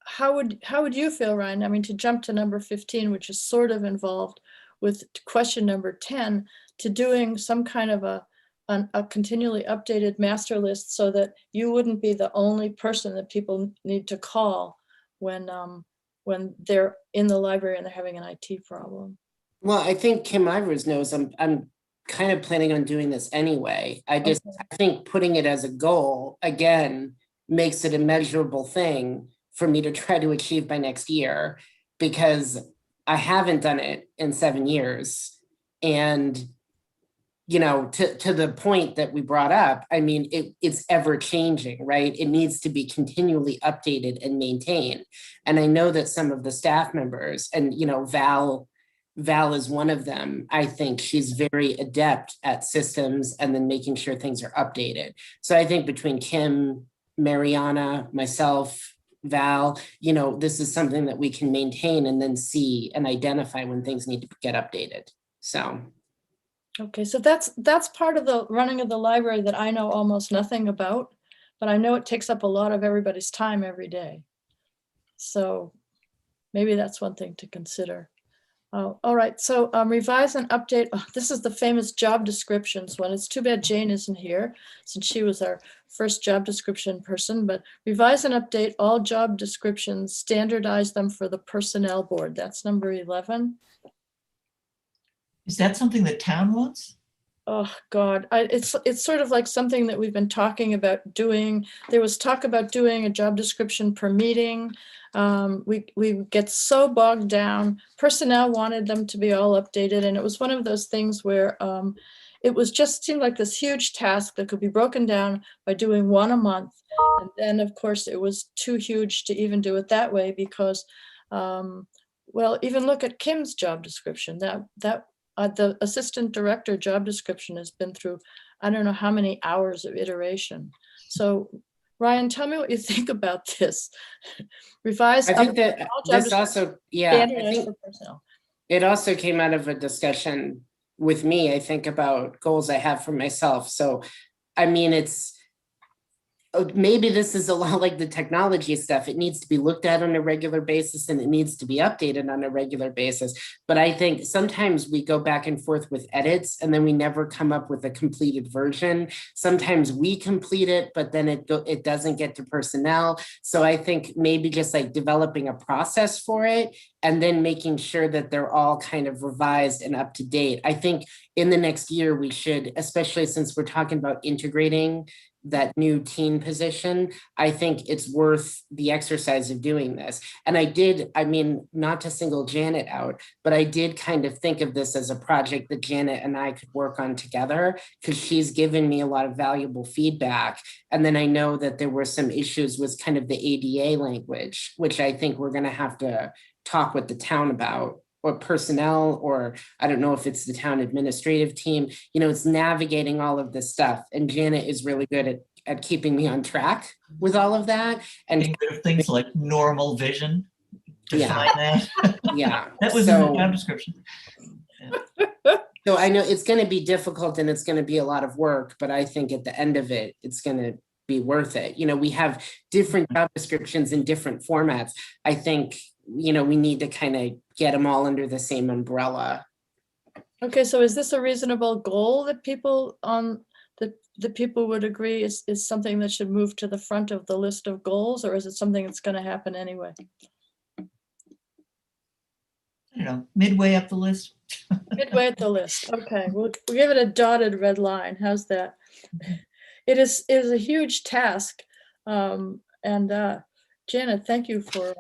how would you feel, Ryan? I mean, to jump to number 15, which is sort of involved with question number 10, to doing some kind of a continually updated master list so that you wouldn't be the only person that people need to call when when they're in the library and they're having an IT problem. Well, I think Kim Ivers knows I'm kind of planning on doing this anyway. I think putting it as a goal, again, makes it a measurable thing for me to try to achieve by next year, because I haven't done it in 7 years. And, you know, to the point that we brought up, I mean, it's ever changing, right? It needs to be continually updated and maintained. And I know that some of the staff members, and, you know, Val is one of them. I think she's very adept at systems and then making sure things are updated. So I think between Kim, Mariana, myself, Val, you know, this is something that we can maintain and then see and identify when things need to get updated. So. Okay, so that's part of the running of the library that I know almost nothing about, but I know it takes up a lot of everybody's time every day. So maybe that's one thing to consider. All right, so revise and update. Oh, this is the famous job descriptions one. It's too bad Jane isn't here since she was our first job description person, but revise and update all job descriptions, standardize them for the personnel board. That's number 11. Is that something that town wants? Oh God, it's sort of like something that we've been talking about doing. There was talk about doing a job description per meeting. We get so bogged down. Personnel wanted them to be all updated, and it was one of those things where it was just seemed like this huge task that could be broken down by doing one a month. And then, of course, it was too huge to even do it that way because, well, even look at Kim's job description. The assistant director job description has been through, I don't know how many hours of iteration. So Ryan, tell me what you think about this. Revise. I think that this also, yeah, I think it also came out of a discussion with me, I think, about goals I have for myself. So, I mean, maybe this is a lot like the technology stuff. It needs to be looked at on a regular basis and it needs to be updated on a regular basis. But I think sometimes we go back and forth with edits and then we never come up with a completed version. Sometimes we complete it, but then it doesn't get to personnel. So I think maybe just like developing a process for it and then making sure that they're all kind of revised and up to date. I think in the next year we should, especially since we're talking about integrating that new teen position, I think it's worth the exercise of doing this. And I mean, not to single Janet out, but I did kind of think of this as a project that Janet and I could work on together because she's given me a lot of valuable feedback. And then I know that there were some issues with kind of the ADA language, which I think we're going to have to talk with the town about, or personnel, or I don't know if it's the town administrative team. You know, it's navigating all of this stuff. And Janet is really good at keeping me on track with all of that. And things like normal vision, define that. Yeah. That was in the job description. Yeah. So I know it's going to be difficult and it's going to be a lot of work, but I think at the end of it, it's going to be worth it. You know, we have different job descriptions in different formats. I think, you know, we need to kind of get them all under the same umbrella. Okay, so is this a reasonable goal that people the people would agree is something that should move to the front of the list of goals, or is it something that's going to happen anyway? I don't know, midway up the list. Midway at the list. Okay, we'll give it a dotted red line. How's that? It is a huge task, and Janet, thank you for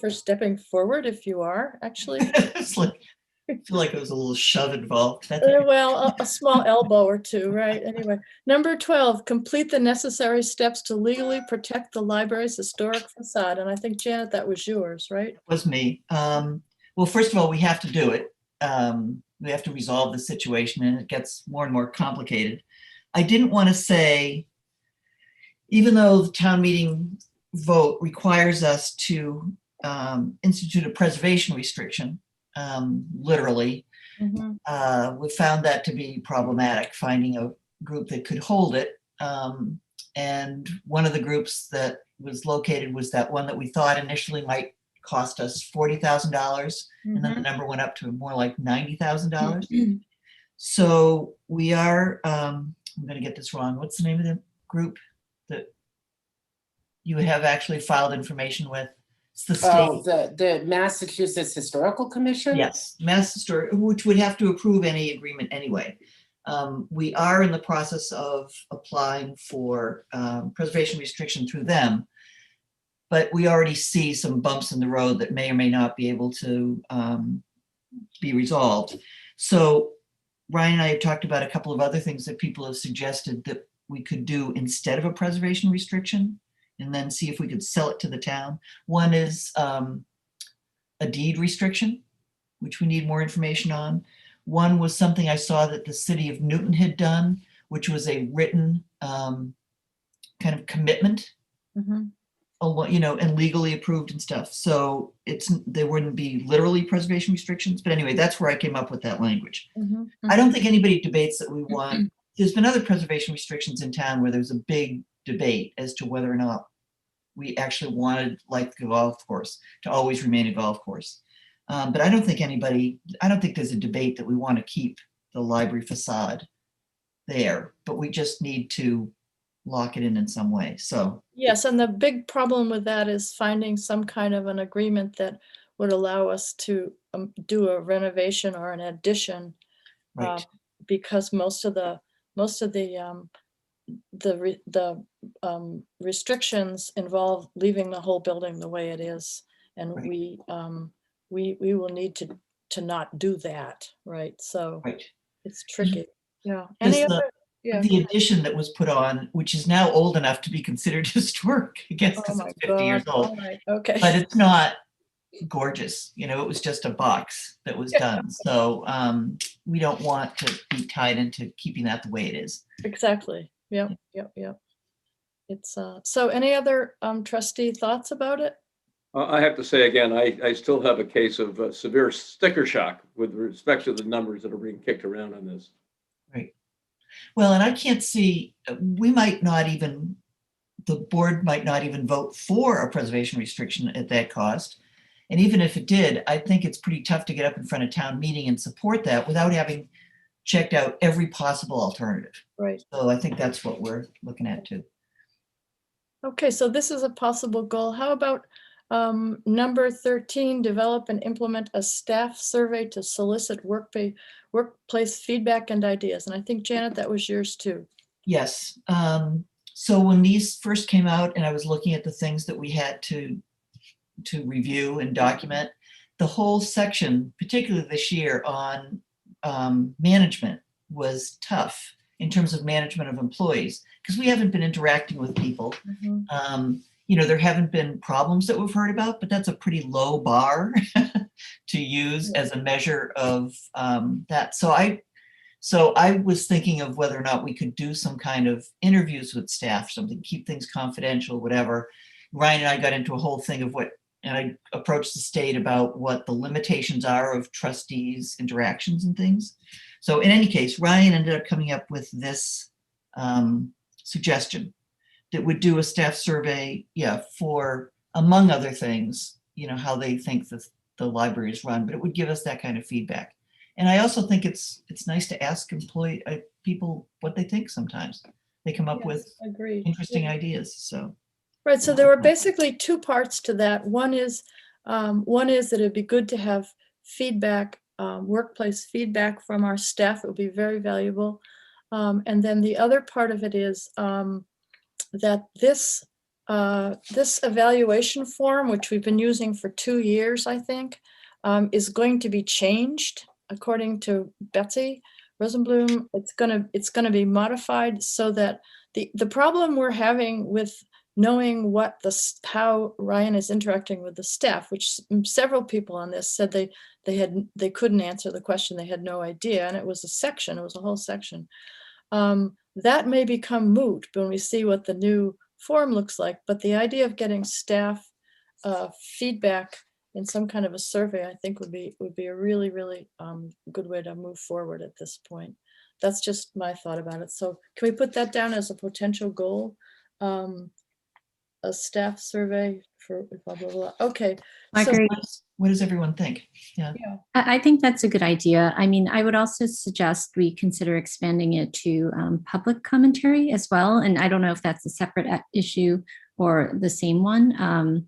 stepping forward. If you are actually, It's like, I feel like it was a little shove involved. well, a small elbow or two, right? Anyway, number 12, complete the necessary steps to legally protect the library's historic facade. And I think, Janet, that was yours, right? It was me. Well, first of all, we have to do it. We have to resolve the situation, and it gets more and more complicated. I didn't want to say, even though the town meeting vote requires us to institute a preservation restriction, literally, we found that to be problematic, finding a group that could hold it. And one of the groups that was located was that one that we thought initially might cost us $40,000, and then the number went up to more like $90,000. So we are, I'm going to get this wrong. What's the name of the group that you have actually filed information with? It's the state. Oh, the Massachusetts Historical Commission? Yes, Mass Historic, which would have to approve any agreement anyway. We are in the process of applying for preservation restriction through them, but we already see some bumps in the road that may or may not be able to be resolved. So Ryan and I have talked about a couple of other things that people have suggested that we could do instead of a preservation restriction, and then see if we could sell it to the town. One is a deed restriction, which we need more information on. One was something I saw that the city of Newton had done, which was a written kind of commitment, Mhm. you know, and legally approved and stuff. So there wouldn't be literally preservation restrictions, but anyway, that's where I came up with that language. Mhm. I don't think anybody debates that we want, there's been other preservation restrictions in town where there's a big debate as to whether or not we actually wanted, like the golf course, to always remain a golf course. But I don't think there's a debate that we want to keep the library facade there, but we just need to lock it in some way. So Yes, and the big problem with that is finding some kind of an agreement that would allow us to do a renovation or an addition. right, Because most of the restrictions involve leaving the whole building the way it is. And Right. we will need to not do that, right? So right. it's tricky. Yeah. Because Any other? Yeah. the addition that was put on, which is now old enough to be considered historic, I guess, Oh because my it's 50 years God. old, All right. Okay. but it's not gorgeous. You know, it was just a box that was done. So we don't want to be tied into keeping that the way it is. Exactly. Yep. It's so any other trustee thoughts about it? I have to say again, I still have a case of severe sticker shock with respect to the numbers that are being kicked around on this. Right. Well, and I can't see, we might not even, the board might not even vote for a preservation restriction at that cost. And even if it did, I think it's pretty tough to get up in front of town meeting and support that without having checked out every possible alternative. Right. So I think that's what we're looking at too. Okay, so this is a possible goal. How about number 13, develop and implement a staff survey to solicit workplace feedback and ideas. And I think, Janet, that was yours too. Yes. So when these first came out and I was looking at the things that we had to review and document, the whole section, particularly this year on management, was tough in terms of management of employees, because we haven't been interacting with people. You know, there haven't been problems that we've heard about, but that's a pretty low bar to use as a measure of that. So I was thinking of whether or not we could do some kind of interviews with staff, something, keep things confidential, whatever. Ryan and I got into a whole thing of and I approached the state about what the limitations are of trustees' interactions and things. So in any case, Ryan ended up coming up with this suggestion that would do a staff survey, for, among other things, you know, how they think the library is run, but it would give us that kind of feedback. And I also think it's nice to ask people what they think sometimes. They come up with Agreed. interesting ideas, so. Right, so there were basically two parts to that. One is that it'd be good to have feedback, workplace feedback from our staff. It would be very valuable. And then the other part of it is that this evaluation form, which we've been using for 2 years, I think, is going to be changed according to Betsy Rosenblum. It's gonna be modified so that the problem we're having with knowing how Ryan is interacting with the staff, which several people on this said they couldn't answer the question, they had no idea, and it was a whole section. That may become moot when we see what the new form looks like, but the idea of getting staff feedback in some kind of a survey, I think would be a really, really good way to move forward at this point. That's just my thought about it. So can we put that down as a potential goal? A staff survey for blah, blah, blah. Okay. Margaret, What does everyone think? Yeah. I think that's a good idea. I mean, I would also suggest we consider expanding it to public commentary as well. And I don't know if that's a separate issue or the same one.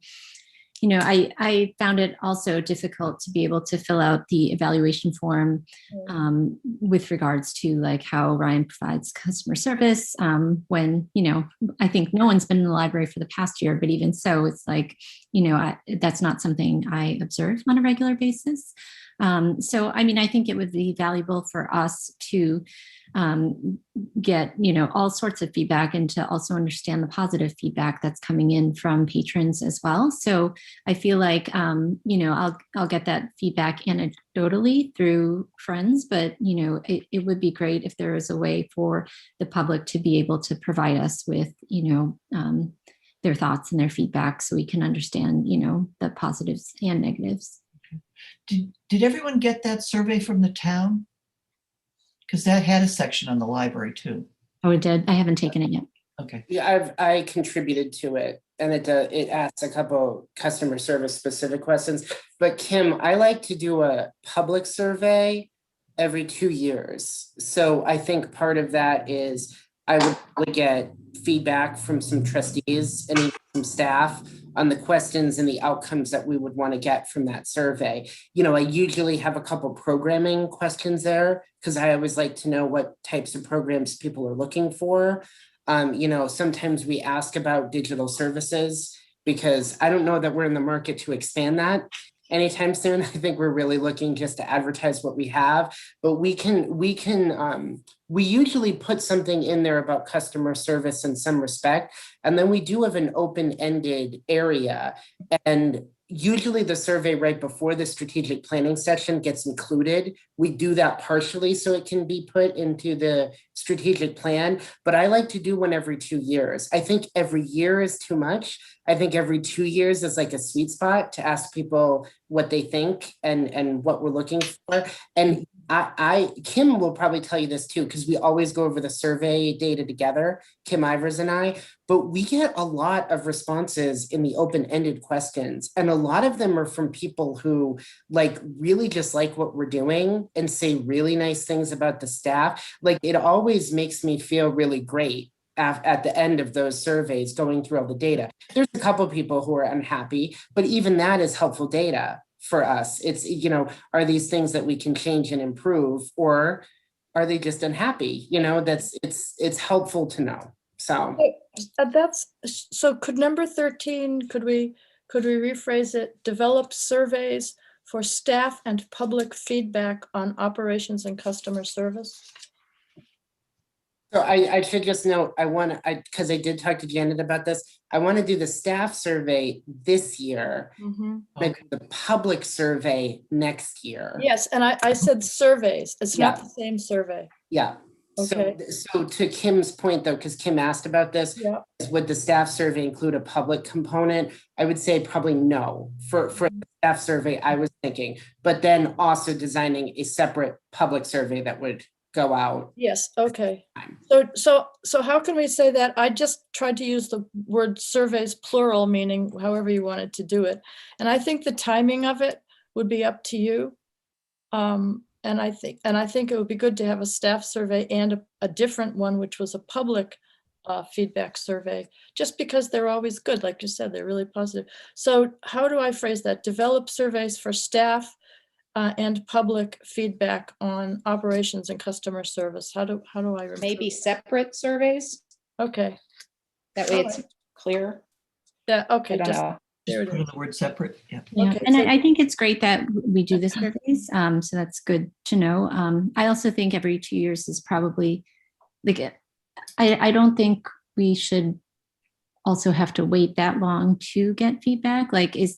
I found it also difficult to be able to fill out the evaluation form with regards to like how Ryan provides customer service when, I think no one's been in the library for the past year, but even so, it's like, that's not something I observe on a regular basis. So, I think it would be valuable for us to get, all sorts of feedback and to also understand the positive feedback that's coming in from patrons as well. So I feel like, I'll get that feedback anecdotally through friends, but, it would be great if there is a way for the public to be able to provide us with, their thoughts and their feedback so we can understand, the positives and negatives. Did everyone get that survey from the town? Because that had a section on the library too. Oh, it did? I haven't taken it yet. Okay. Yeah, I contributed to it, and it asks a couple customer service specific questions. But Kim, I like to do a public survey every 2 years. So I think part of that is I would probably get feedback from some trustees and even some staff on the questions and the outcomes that we would want to get from that survey. I usually have a couple programming questions there because I always like to know what types of programs people are looking for. Sometimes we ask about digital services because I don't know that we're in the market to expand that anytime soon. I think we're really looking just to advertise what we have, but we usually put something in there about customer service in some respect. And then we do have an open-ended area, and usually the survey right before the strategic planning session gets included. We do that partially so it can be put into the strategic plan, but I like to do one every 2 years. I think every year is too much. I think every 2 years is like a sweet spot to ask people what they think and what we're looking for. And Kim will probably tell you this too, because we always go over the survey data together, Kim Ivers and I, but we get a lot of responses in the open-ended questions. And a lot of them are from people who really just like what we're doing and say really nice things about the staff. It always makes me feel really great at the end of those surveys going through all the data. There's a couple of people who are unhappy, but even that is helpful data for us. It's, are these things that we can change and improve, or are they just unhappy? It's helpful to know. So so could number 13, could we rephrase it? Develop surveys for staff and public feedback on operations and customer service? So I should just note, because I did talk to Janet about this, I want to do the staff survey this year, the public survey next year. Yes, and I said surveys. It's not the same survey. Yeah. Okay. So to Kim's point though, because Kim asked about this, Yeah. would the staff survey include a public component? I would say probably no. For the staff survey, I was thinking, but then also designing a separate public survey that would go out. Yes, okay. So how can we say that? I just tried to use the word surveys plural, meaning however you wanted to do it. And I think the timing of it would be up to you. And I think it would be good to have a staff survey and a different one, which was a public feedback survey, just because they're always good. Like you said, they're really positive. So how do I phrase that? Develop surveys for staff and public feedback on operations and customer service. How do I remember? Maybe separate surveys. Okay. That way it's clear. Yeah. Okay. I don't know. There it Put in is. the word separate. Yeah. Yeah, Okay, and so- I think it's great that we do the surveys. So that's good to know. I also think every 2 years is probably I don't think we should also have to wait that long to get feedback. Is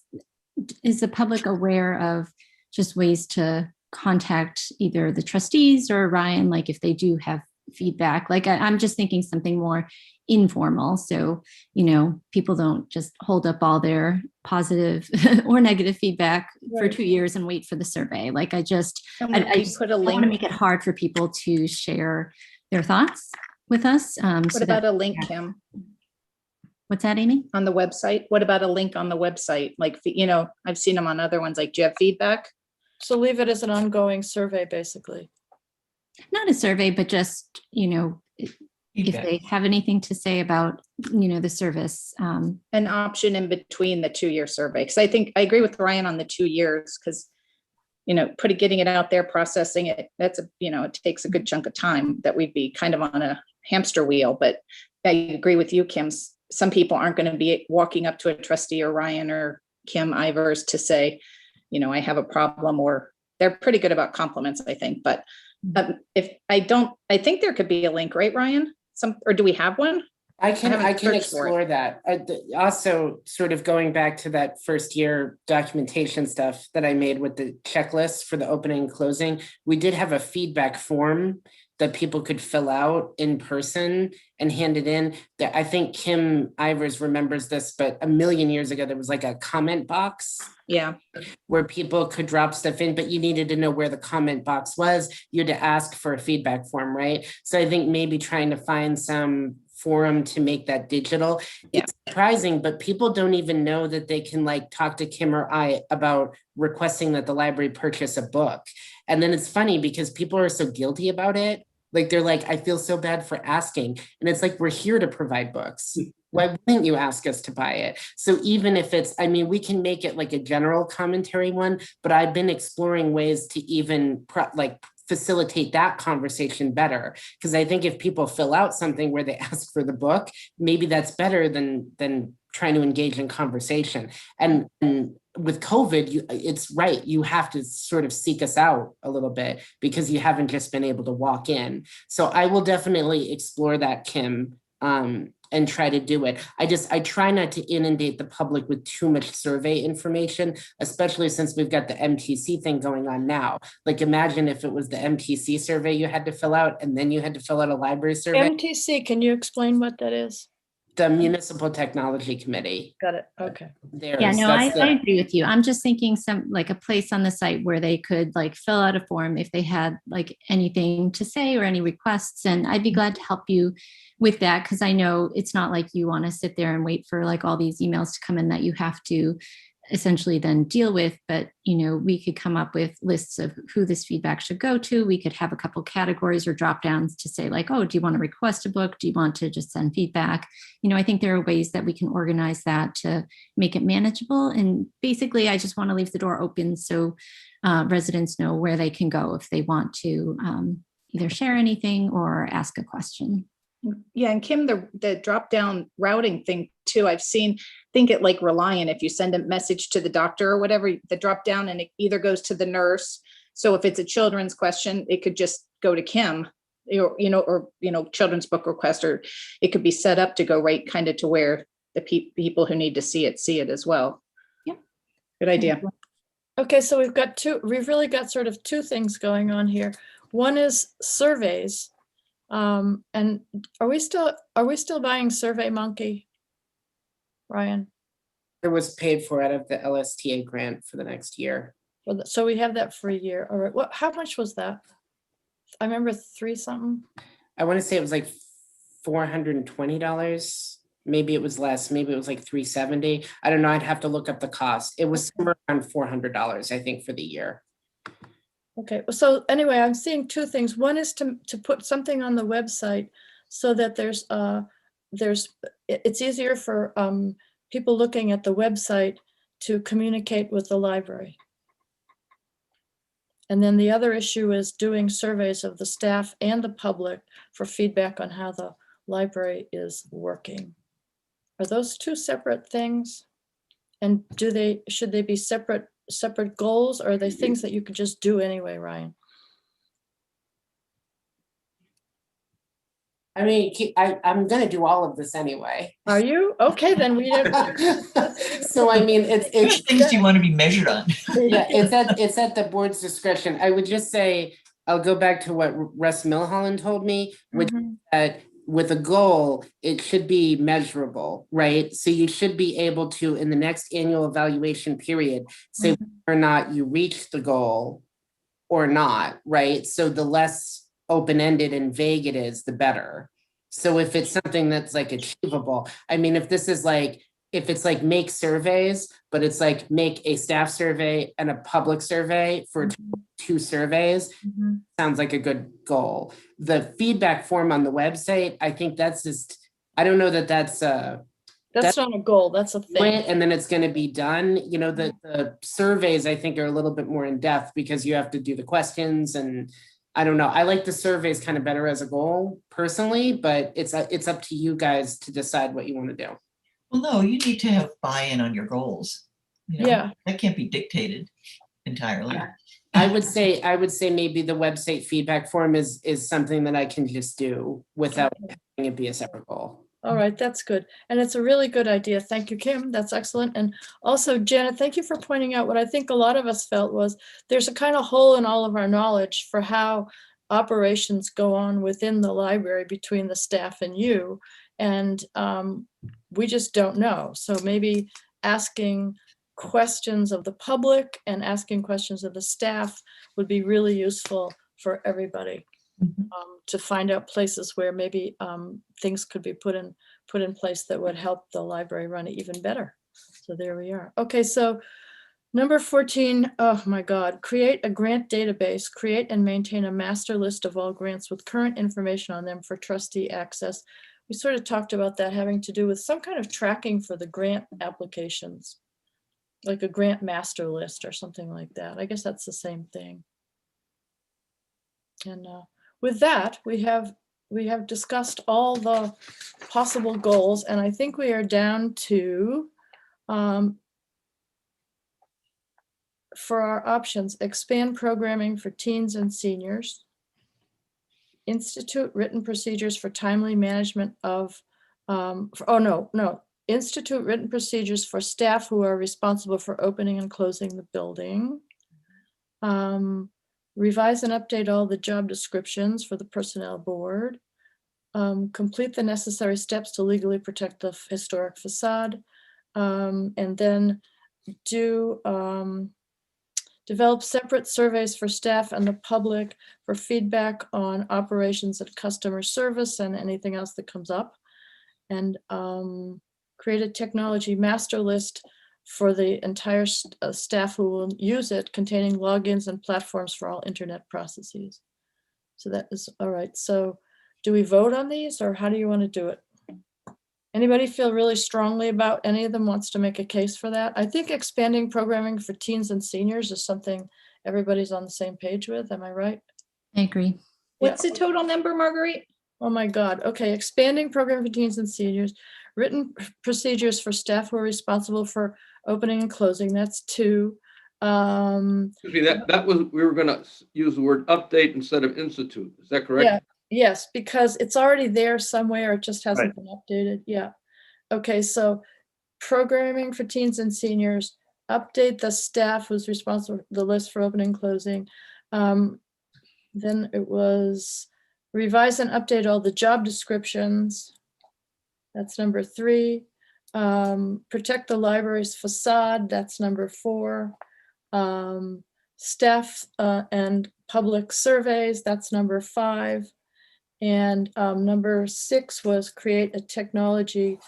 the public aware of just ways to contact either the trustees or Ryan, if they do have feedback? I'm just thinking something more informal. So, people don't just hold up all their positive or negative feedback for Right. 2 years and wait for the survey. I Can just we put a want to link? make it hard for people to share their thoughts with us. What about a link, Kim, What's that, Amy? on the website? What about a link on the website? I've seen them on other ones. Do you have feedback? So leave it as an ongoing survey, basically. Not a survey, but just, Yeah, if Feedback. they have anything to say about, the service. An option in between the 2-year survey. Because I agree with Ryan on the 2 years, because, getting it out there, processing it, it takes a good chunk of time that we'd be kind of on a hamster wheel. But I agree with you, Kim. Some people aren't going to be walking up to a trustee or Ryan or Kim Ivers to say, I have a problem, or they're pretty good about compliments, I think. But I think there could be a link, right, Ryan? Or do we have one? I can searched for it. explore that. Also, sort of going back to that first year documentation stuff that I made with the checklist for the opening and closing, we did have a feedback form that people could fill out in person and hand it in. That I think Kim Ivers remembers this, but a million years ago, there was like a comment box. Yeah. Where people could drop stuff in, but you needed to know where the comment box was. You had to ask for a feedback form, right? So I think maybe trying to find some forum to make that digital. Yeah. It's surprising, but people don't even know that they can talk to Kim or I about requesting that the library purchase a book. And then it's funny because people are so guilty about it. They're like, I feel so bad for asking. And it's like, we're here to provide books. Why wouldn't you ask us to buy it? So even if we can make it like a general commentary one, but I've been exploring ways to even facilitate that conversation better. Because I think if people fill out something where they ask for the book, maybe that's better than trying to engage in conversation. And with COVID, it's right. You have to sort of seek us out a little bit because you haven't just been able to walk in. So I will definitely explore that, Kim, and try to do it. I try not to inundate the public with too much survey information, especially since we've got the MTC thing going on now. Imagine if it was the MTC survey you had to fill out and then you had to fill out a library survey. MTC, can you explain what that is? The Municipal Technology Committee. Got it. Okay. Yeah, no, I agree with you. I'm just thinking a place on the site where they could fill out a form if they had anything to say or any requests. And I'd be glad to help you with that, because I know it's not like you want to sit there and wait for all these emails to come in that you have to essentially then deal with. But, we could come up with lists of who this feedback should go to. We could have a couple categories or drop downs to say oh, do you want to request a book? Do you want to just send feedback? I think there are ways that we can organize that to make it manageable. And basically, I just want to leave the door open so residents know where they can go if they want to either share anything or ask a question. Yeah, and Kim, the drop down routing thing too, I've seen, think it Reliant, if you send a message to the doctor or whatever, the drop down and it either goes to the nurse. So if it's a children's question, it could just go to Kim, or children's book request, or it could be set up to go right kind of to where the people who need to see it as well. Yeah. Good idea. Okay, so we've really got sort of two things going on here. One is surveys. And are we still buying SurveyMonkey, Ryan? It was paid for out of the LSTA grant for the next year. So we have that for a year. All right. How much was that? I remember 3 something. I want to say it was $420. Maybe it was less. Maybe it was $370. I don't know. I'd have to look up the cost. It was somewhere around $400, I think, for the year. Okay, so anyway, I'm seeing 2 things. One is to put something on the website so that it's easier for people looking at the website to communicate with the library. And then the other issue is doing surveys of the staff and the public for feedback on how the library is working. Are those 2 separate things? And should they be separate goals, or are they things that you could just do anyway, Ryan? I mean, I'm going to do all of this anyway. Are you? Okay, then we don't. So, I mean, Which it's things do you want to be measured on? yeah, it's at the board's discretion. I would just say, I'll go back to what Russ Milholland told me, which is that with a goal, it should be measurable, right? So you should be able to, in the next annual evaluation period, say whether or not you reached the goal or not, right? So the less open-ended and vague it is, the better. So if it's something that's achievable, I mean, if this is if it's like make surveys, but it's like make a staff survey and a public survey for two surveys, sounds like a good goal. The feedback form on the website, I think that's just, I don't know that that's That's not a goal, that's a thing. and then it's going to be done. You know, the surveys I think are a little bit more in depth because you have to do the questions, and I don't know. I like the surveys kind of better as a goal personally, but it's up to you guys to decide what you want to do. Well, no, you need to have buy-in on your goals. You know, Yeah. that can't be dictated entirely. I would say maybe the website feedback form is something that I can just do without having it be a separate goal. All right, that's good. And it's a really good idea. Thank you, Kim. That's excellent. And also, Janet, thank you for pointing out what I think a lot of us felt was there's a kind of hole in all of our knowledge for how operations go on within the library between the staff and you. And we just don't know. So maybe asking questions of the public and asking questions of the staff would be really useful for everybody. To find out places where maybe things could be put in place that would help the library run even better. So there we are. Okay, so number 14, oh my God, create a grant database, create and maintain a master list of all grants with current information on them for trustee access. We sort of talked about that having to do with some kind of tracking for the grant applications, like a grant master list or something like that. I guess that's the same thing. And with that, we have discussed all the possible goals, and I think we are down to, for our options, expand programming for teens and seniors, institute written procedures for timely management of, institute written procedures for staff who are responsible for opening and closing the building. Revise and update all the job descriptions for the personnel board. Complete the necessary steps to legally protect the historic facade. And then develop separate surveys for staff and the public for feedback on operations and customer service and anything else that comes up. And create a technology master list for the entire staff who will use it, containing logins and platforms for all internet processes. So that is all right. So do we vote on these, or how do you want to do it? Anybody feel really strongly about any of them, wants to make a case for that? I think expanding programming for teens and seniors is something everybody's on the same page with. Am I right? I agree. What's the total number, Marguerite? Oh my God. Okay, expanding programming for teens and seniors, written procedures for staff who are responsible for opening and closing. That's 2. Excuse me, that was, we were gonna use the word update instead of institute. Is that correct? Yeah, yes, because it's already there somewhere. It just hasn't been updated. Yeah. Okay, so programming for teens and seniors, update the staff who's responsible for the list for opening and closing. Then it was revise and update all the job descriptions. That's number 3. Protect the library's facade. That's number 4. Staff and public surveys. That's number 5. And number 6 was create a technology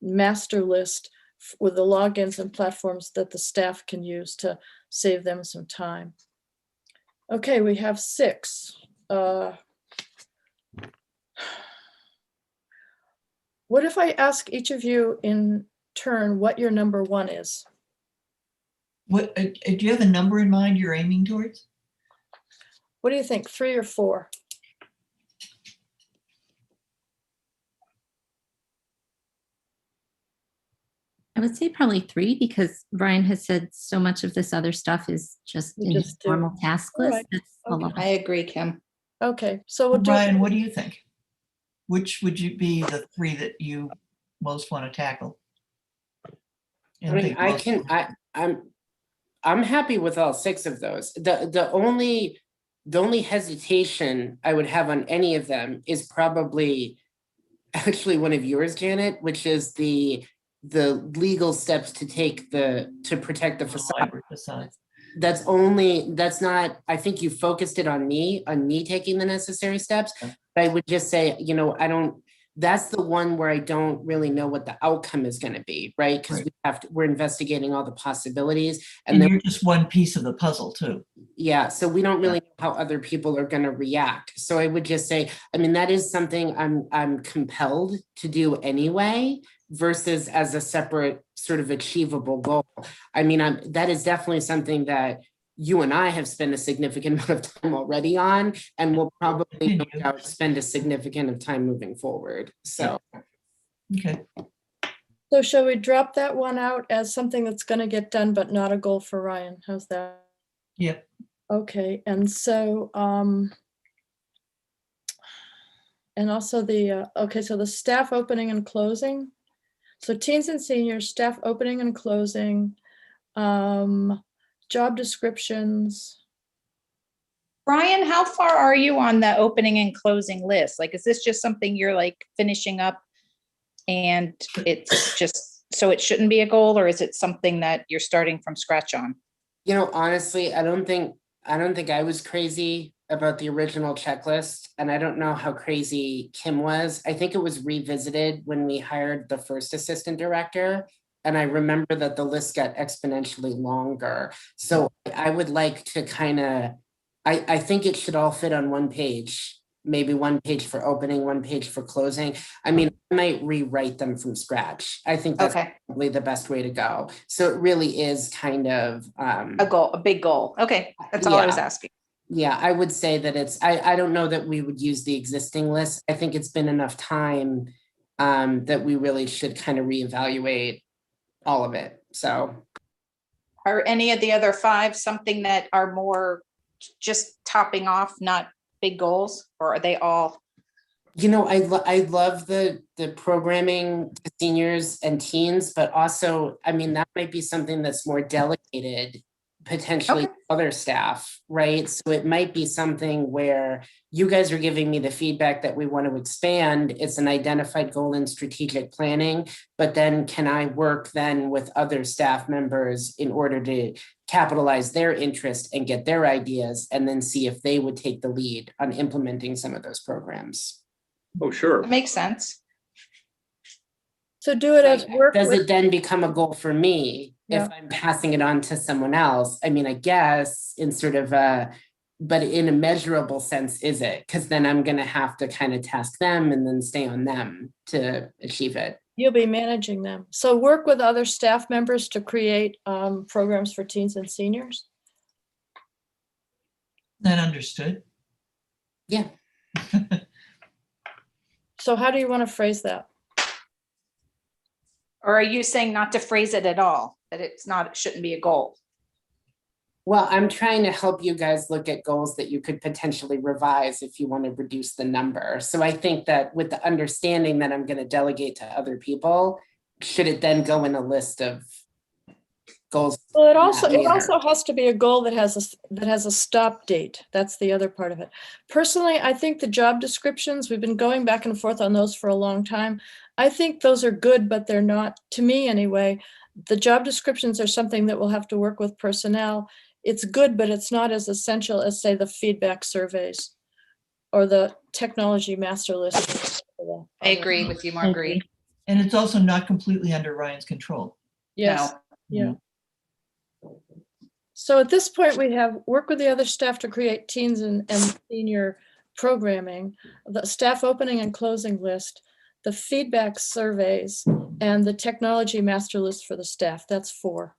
master list with the logins and platforms that the staff can use to save them some time. Okay, we have 6. What if I ask each of you in turn what your number 1 is? What do you have a number in mind you're aiming towards? What do you think, 3 or 4? I would say probably 3, because Brian has said so much of this other stuff is just We in his just do. normal task All list. right. That's a Okay. lot. I agree, Kim. Okay, so we'll do. Brian, what do you think? Which would you be the 3 that you most want to tackle? I mean, I'm happy with all 6 of those. The only hesitation I would have on any of them is probably actually one of yours, Janet, which is the legal steps to take to protect the facade. That's not, I think you focused it on me taking the necessary steps. Okay. But I would just say, that's the one where I don't really know what the outcome is going to be, right? Because we're investigating all the possibilities, And then you're just one piece of the puzzle too. yeah, so we don't really know how other people are going to react. So I would just say, I mean, that is something I'm compelled to do anyway, versus as a separate sort of achievable goal. I mean, that is definitely something that you and I have spent a significant amount of time already on, and we'll probably no doubt spend a significant amount of time moving forward. So, Okay. So shall we drop that one out as something that's going to get done, but not a goal for Ryan? How's that? Yep. Okay, and so, and also the, okay, so the staff opening and closing. So teens and seniors, staff opening and closing, job descriptions. Brian, how far are you on the opening and closing list? Like, is this just something you're like finishing up and it's just, so it shouldn't be a goal, or is it something that you're starting from scratch on? you know, honestly, I don't think I was crazy about the original checklist, and I don't know how crazy Kim was. I think it was revisited when we hired the first assistant director, and I remember that the list got exponentially longer. So I would like to kind of, I think it should all fit on one page, maybe one page for opening, one page for closing. I mean, I might rewrite them from scratch. I think that's Okay, probably the best way to go. So it really is kind of a goal, a big goal. Okay, that's all I was Yeah. asking. yeah, I would say that I don't know that we would use the existing list. I think it's been enough time that we really should kind of reevaluate all of it. So, Are any of the other 5 something that are more just topping off, not big goals, or are they all? you know, I love the programming to seniors and teens, but also, I mean, that might be something that's more delegated potentially Okay. to other staff, right? So it might be something where you guys are giving me the feedback that we want to expand. It's an identified goal in strategic planning, but then can I work then with other staff members in order to capitalize their interest and get their ideas, and then see if they would take the lead on implementing some of those programs. Oh, sure. That makes sense. So do it as work Does with, it then become a goal for me Yeah. if I'm passing it on to someone else? I mean, I guess in sort of a, but in a measurable sense, is it? Because then I'm going to have to kind of task them and then stay on them to achieve it. you'll be managing them. So work with other staff members to create programs for teens and seniors. That understood. Yeah. So how do you want to phrase that? Or are you saying not to phrase it at all, that it's not, it shouldn't be a goal? Well, I'm trying to help you guys look at goals that you could potentially revise if you want to reduce the number. So I think that with the understanding that I'm going to delegate to other people, should it then go in a list of goals? Well, it Yeah. also has to be a goal that has a stop date. That's the other part of it. Personally, I think the job descriptions, we've been going back and forth on those for a long time. I think those are good, but they're not, to me anyway. The job descriptions are something that we'll have to work with personnel. It's good, but it's not as essential as, say, the feedback surveys or the technology master list. I agree with you, Marguerite. And it's also not completely under Ryan's control. Yes, No. yeah. So at this point, we have work with the other staff to create teens and senior programming, the staff opening and closing list, the feedback surveys, and the technology master list for the staff. That's 4.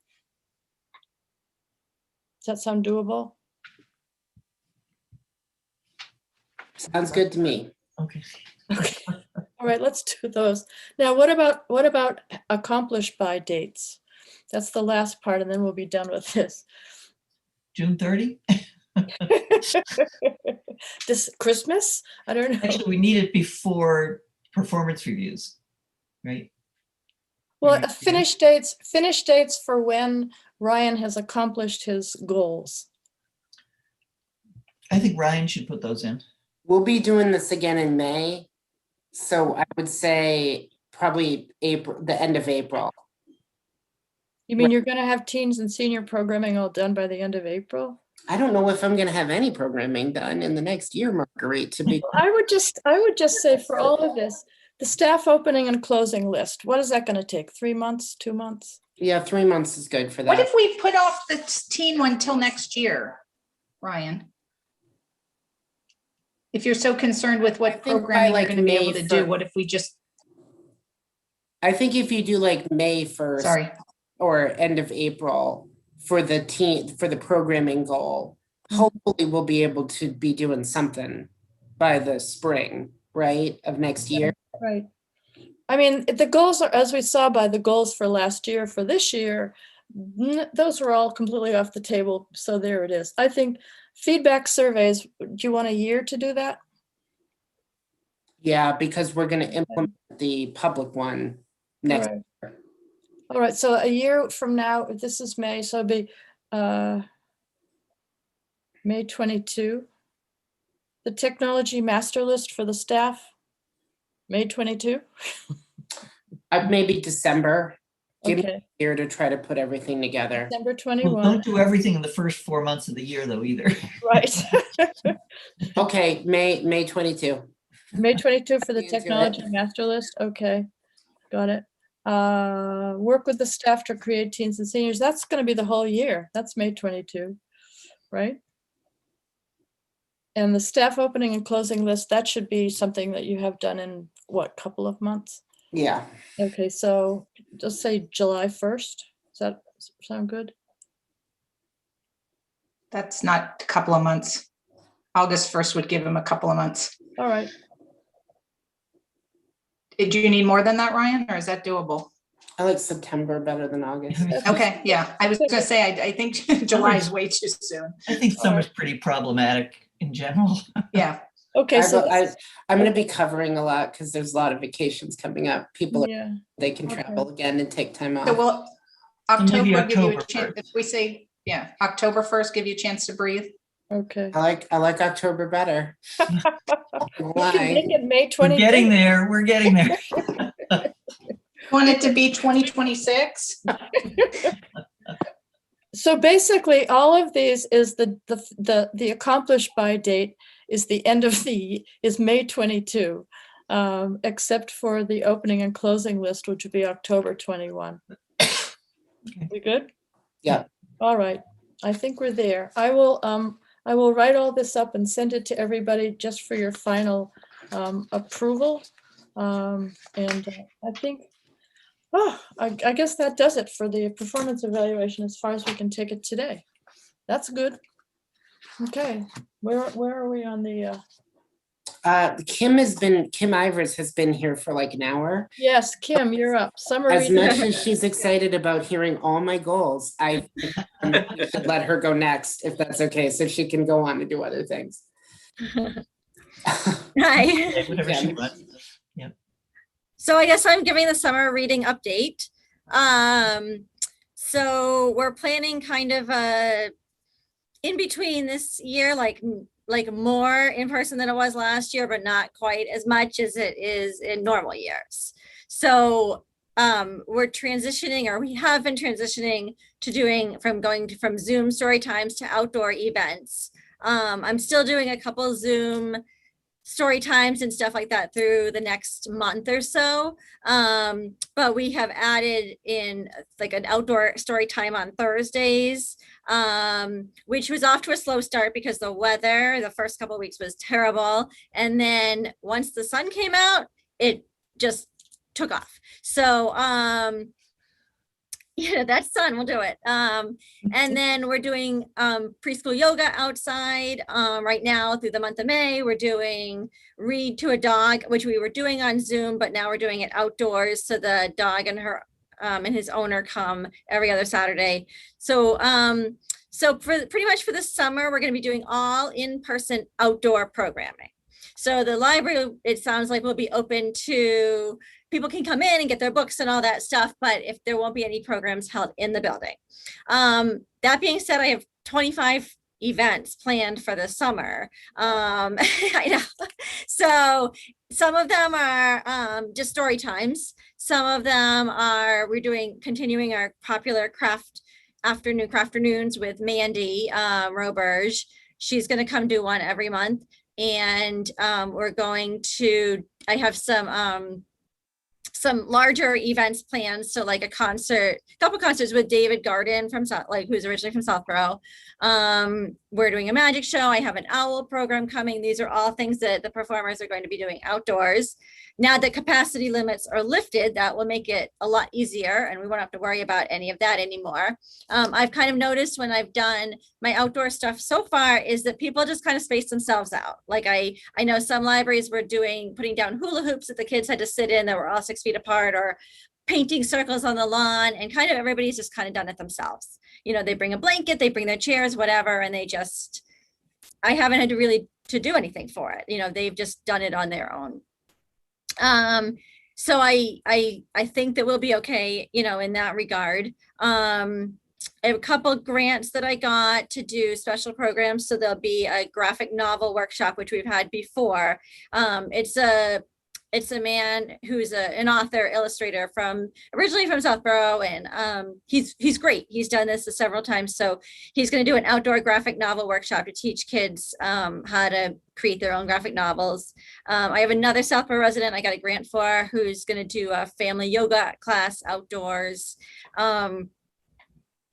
Does that sound doable? Sounds good to me. Okay. Okay. All right, let's do those. Now, what about accomplished by dates? That's the last part, and then we'll be done with this. June 30? This Christmas? I don't know. Actually, we need it before performance reviews, right? Well, finish dates for when Ryan has accomplished his goals. I think Ryan should put those in. We'll be doing this again in May. So I would say probably April, the end of April. You mean you're going to have teens and senior programming all done by the end of April? I don't know if I'm going to have any programming done in the next year, Marguerite, to be. I would just say for all of this, The staff opening and closing list, what is that going to take? 3 months, 2 months? Yeah, 3 months is good for What that. if we put off the teen one till next year, Ryan? If you're so concerned with I what think by, programming you're like, gonna be able May to do, fir- what if we just, I think if you do like May 1st sorry, or end of April for the programming goal, Mhm. hopefully we'll be able to be doing something by the spring, right, of next year. Right. I mean, the goals are, as we saw by the goals for last year, for this year, those were all completely off the table. So there it is. I think feedback surveys, do you want a year to do that? Yeah, because we're gonna implement the public one All next. right. All right, so a year from now, this is May, so it'll be May 22. The technology master list for the staff, May 22. Maybe December. Give me Okay, a year to try to put everything together. December Well, 21, don't do everything in the first 4 months of the year though either. right. Okay, May 22. May 22 for the Into it. technology master list, okay, got it. Work with the staff to create teens and seniors, that's gonna be the whole year, that's May 22, right? And the staff opening and closing list, that should be something that you have done in, what, couple of months? Yeah, Okay, so just say July 1st, does that sound good? that's not a couple of months. August 1st would give him a couple of months. All right, Do you need more than that, Ryan, or is that doable? I like September better than August. Okay, yeah, I was gonna say, I think July is way too soon. I think summer's pretty problematic in general. Yeah, okay, so this I'm gonna be covering a lot because there's a lot of vacations coming up. People, yeah, they can Okay. travel again and take time so off. we'll, maybe October, give you a October chance, 1st. if we say, yeah, October 1st, give you a chance to breathe. okay. I like October better. You can Why? make it May We're 22. getting there, we're getting there. Want it to be 2026? So basically, all of these is the accomplished by date is the end of is May 22, except for the opening and closing list, which would be October 21. We good? Yeah. All right, I think we're there. I will write all this up and send it to everybody just for your final approval. And I think, I guess that does it for the performance evaluation as far as we can take it today. That's good. Okay, where are we on the, Kim Ivers has been here for like an hour. yes, Kim, you're up. Summary. As much as she's excited about hearing all my goals, I should let her go next, if that's okay, so she can go on and do other things. Hi. Whatever she Yeah. wants. So I guess I'm giving the summer reading update. So we're planning kind of in between this year, like more in person than it was last year, but not quite as much as it is in normal years. So we're transitioning, or we have been transitioning to from Zoom story times to outdoor events. I'm still doing a couple Zoom story times and stuff like that through the next month or so. But we have added in like an outdoor story time on Thursdays, which was off to a slow start because the weather the first couple of weeks was terrible. And then once the sun came out, it just took off. So yeah, that sun will do it. And then we're doing preschool yoga outside right now through the month of May. We're doing read to a dog, which we were doing on Zoom, but now we're doing it outdoors. So the dog and her and his owner come every other Saturday. So so for pretty much for the summer, we're going to be doing all in-person outdoor programming. So the library, it sounds like, will be open to people can come in and get their books and all that stuff, but if there won't be any programs held in the building. That being said, I have 25 events planned for the summer. I know. So some of them are just story times. Some of them are, continuing our popular crafternoons with Mandy Roberge. She's going to come do one every month. And we're going to, I have some some larger events planned. So like a couple concerts with David Garden from who's originally from Southborough. We're doing a magic show. I have an owl program coming. These are all things that the performers are going to be doing outdoors. Now that capacity limits are lifted, that will make it a lot easier and we won't have to worry about any of that anymore. I've kind of noticed when I've done my outdoor stuff so far is that people just kind of space themselves out. Like I know some libraries were putting down hula hoops that the kids had to sit in that were all 6 feet apart, or painting circles on the lawn, and kind of everybody's just kind of done it themselves. You know, they bring a blanket, they bring their chairs, whatever, and I haven't had to really do anything for it. You know, they've just done it on their own. So I think that we'll be okay, you know, in that regard. A couple grants that I got to do special programs. So there'll be a graphic novel workshop, which we've had before. It's a man who's an author, illustrator originally from Southborough, and he's great. He's done this several times. So he's going to do an outdoor graphic novel workshop to teach kids how to create their own graphic novels. I have another Southborough resident I got a grant for who's going to do a family yoga class outdoors.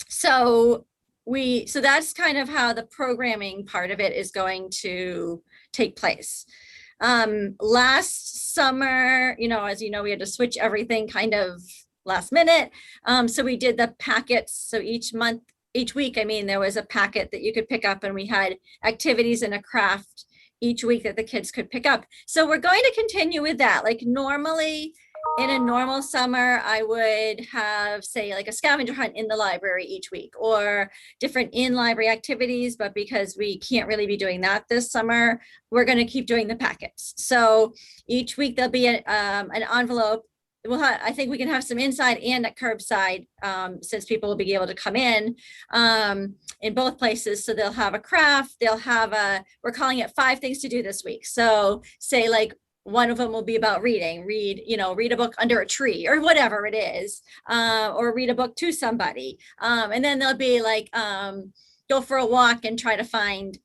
So that's kind of how the programming part of it is going to take place. Last summer, you know, as you know, we had to switch everything kind of last minute. So we did the packets. So each week, I mean, there was a packet that you could pick up, and we had activities and a craft each week that the kids could pick up. So we're going to continue with that. Like normally in a normal summer, I would have, say, like a scavenger hunt in the library each week, or different in-library activities. But because we can't really be doing that this summer, we're going to keep doing the packets. So each week there'll be an envelope. I think we can have some inside and at curbside, since people will be able to come in both places. So they'll have a craft, they'll have we're calling it 5 things to do this week. So say like one of them will be about read a book under a tree or whatever it is, or read a book to somebody. And then there'll be like, go for a walk and try to find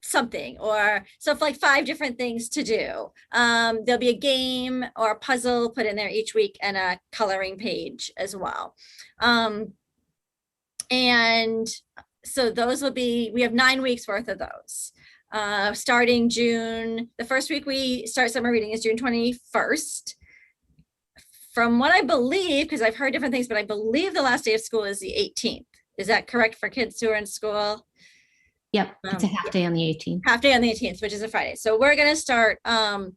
something, or so like 5 different things to do. There'll be a game or a puzzle put in there each week, and a coloring page as well. And so those will be, we have 9 weeks worth of those. Starting June, the first week we start summer reading is June 21st. From what I believe, because I've heard different things, but I believe the last day of school is the 18th. Is that correct for kids who are in school? Yep, it's a half day on the 18th. Half day on the 18th, which is a Friday. So we're going to start on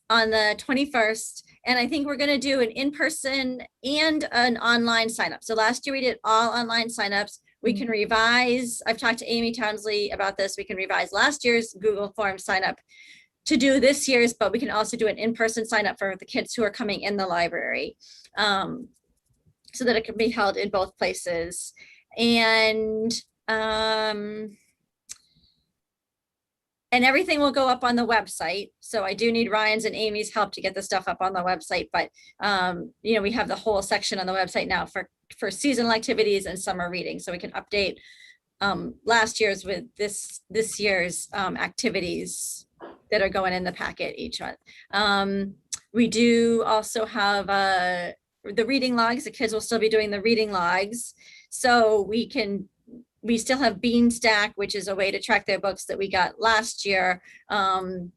the 21st. And I think we're going to do an in-person and an online sign-up. So last year we did all online signups. We can revise. I've talked to Amy Townsley about this. We can revise last year's Google Form sign up to do this year's, but we can also do an in-person sign up for the kids who are coming in the library, so that it can be held in both places. And everything will go up on the website. So I do need Ryan's and Amy's help to get the stuff up on the website. But, you know, we have the whole section on the website now for seasonal activities and summer reading. So we can update last year's with this year's activities that are going in the packet each month. We do also have the reading logs. The kids will still be doing the reading logs. So we still have Beanstack, which is a way to track their books that we got last year from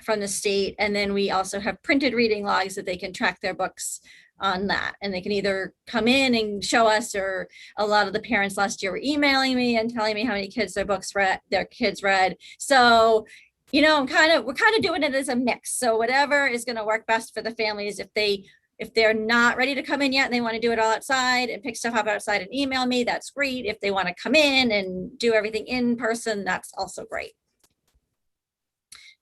the state. And then we also have printed reading logs that they can track their books on that. And they can either come in and show us, or a lot of the parents last year were emailing me and telling me how many kids their kids read. So, you know, we're kind of doing it as a mix. So whatever is going to work best for the families, if they're not ready to come in yet and they want to do it all outside and pick stuff up outside and email me, that's great. If they want to come in and do everything in person, that's also great.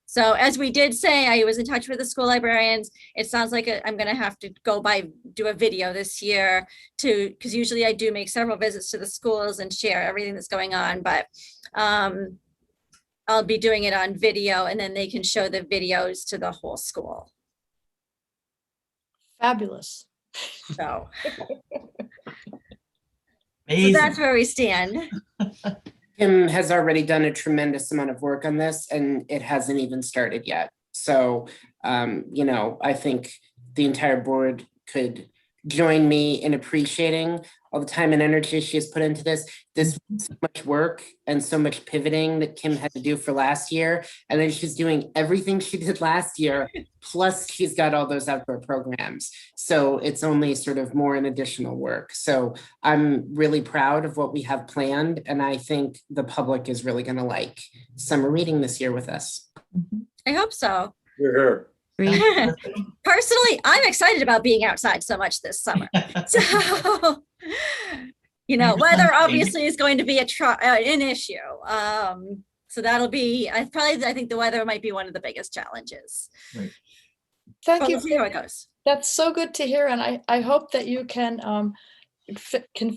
So as we did say, I was in touch with the school librarians. It sounds like I'm going to have to do a video this year because usually I do make several visits to the schools and share everything that's going on, but I'll be doing it on video, and then they can show the videos to the whole school. Fabulous. So Amazing. that's where we stand. Kim has already done a tremendous amount of work on this, and it hasn't even started yet. So, you know, I think the entire board could join me in appreciating all the time and energy she has put into this. This was so much work and so much pivoting that Kim had to do for last year. And then she's doing everything she did last year, plus she's got all those outdoor programs. So it's only sort of more an additional work. So I'm really proud of what we have planned. And I think the public is really gonna like summer reading this year with us. I hope so. You're here. Great. Personally, I'm excited about being outside so much this summer. So, weather obviously is going to be an issue. So that'll be, I think the weather might be one of the biggest challenges. Right. Thank But you. we'll see how it goes. That's so good to hear, and I hope that you can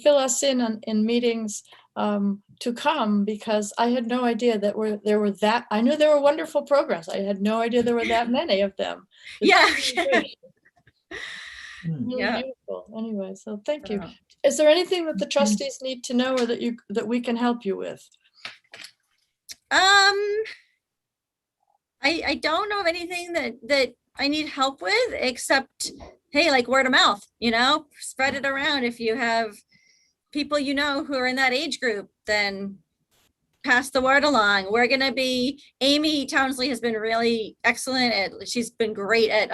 fill us in meetings to come, because I had no idea that there were that. I knew there were wonderful programs. I had no idea there were that many of them. Yeah. Really Yeah. beautiful. Anyway, so thank you. Uh, Is there anything that the trustees need to know, or that we can help you with? I don't know of anything that I need help with, except, hey, like word of mouth, spread it around. If you have people who are in that age group, then pass the word along. Amy Townsley has been really excellent she's been great at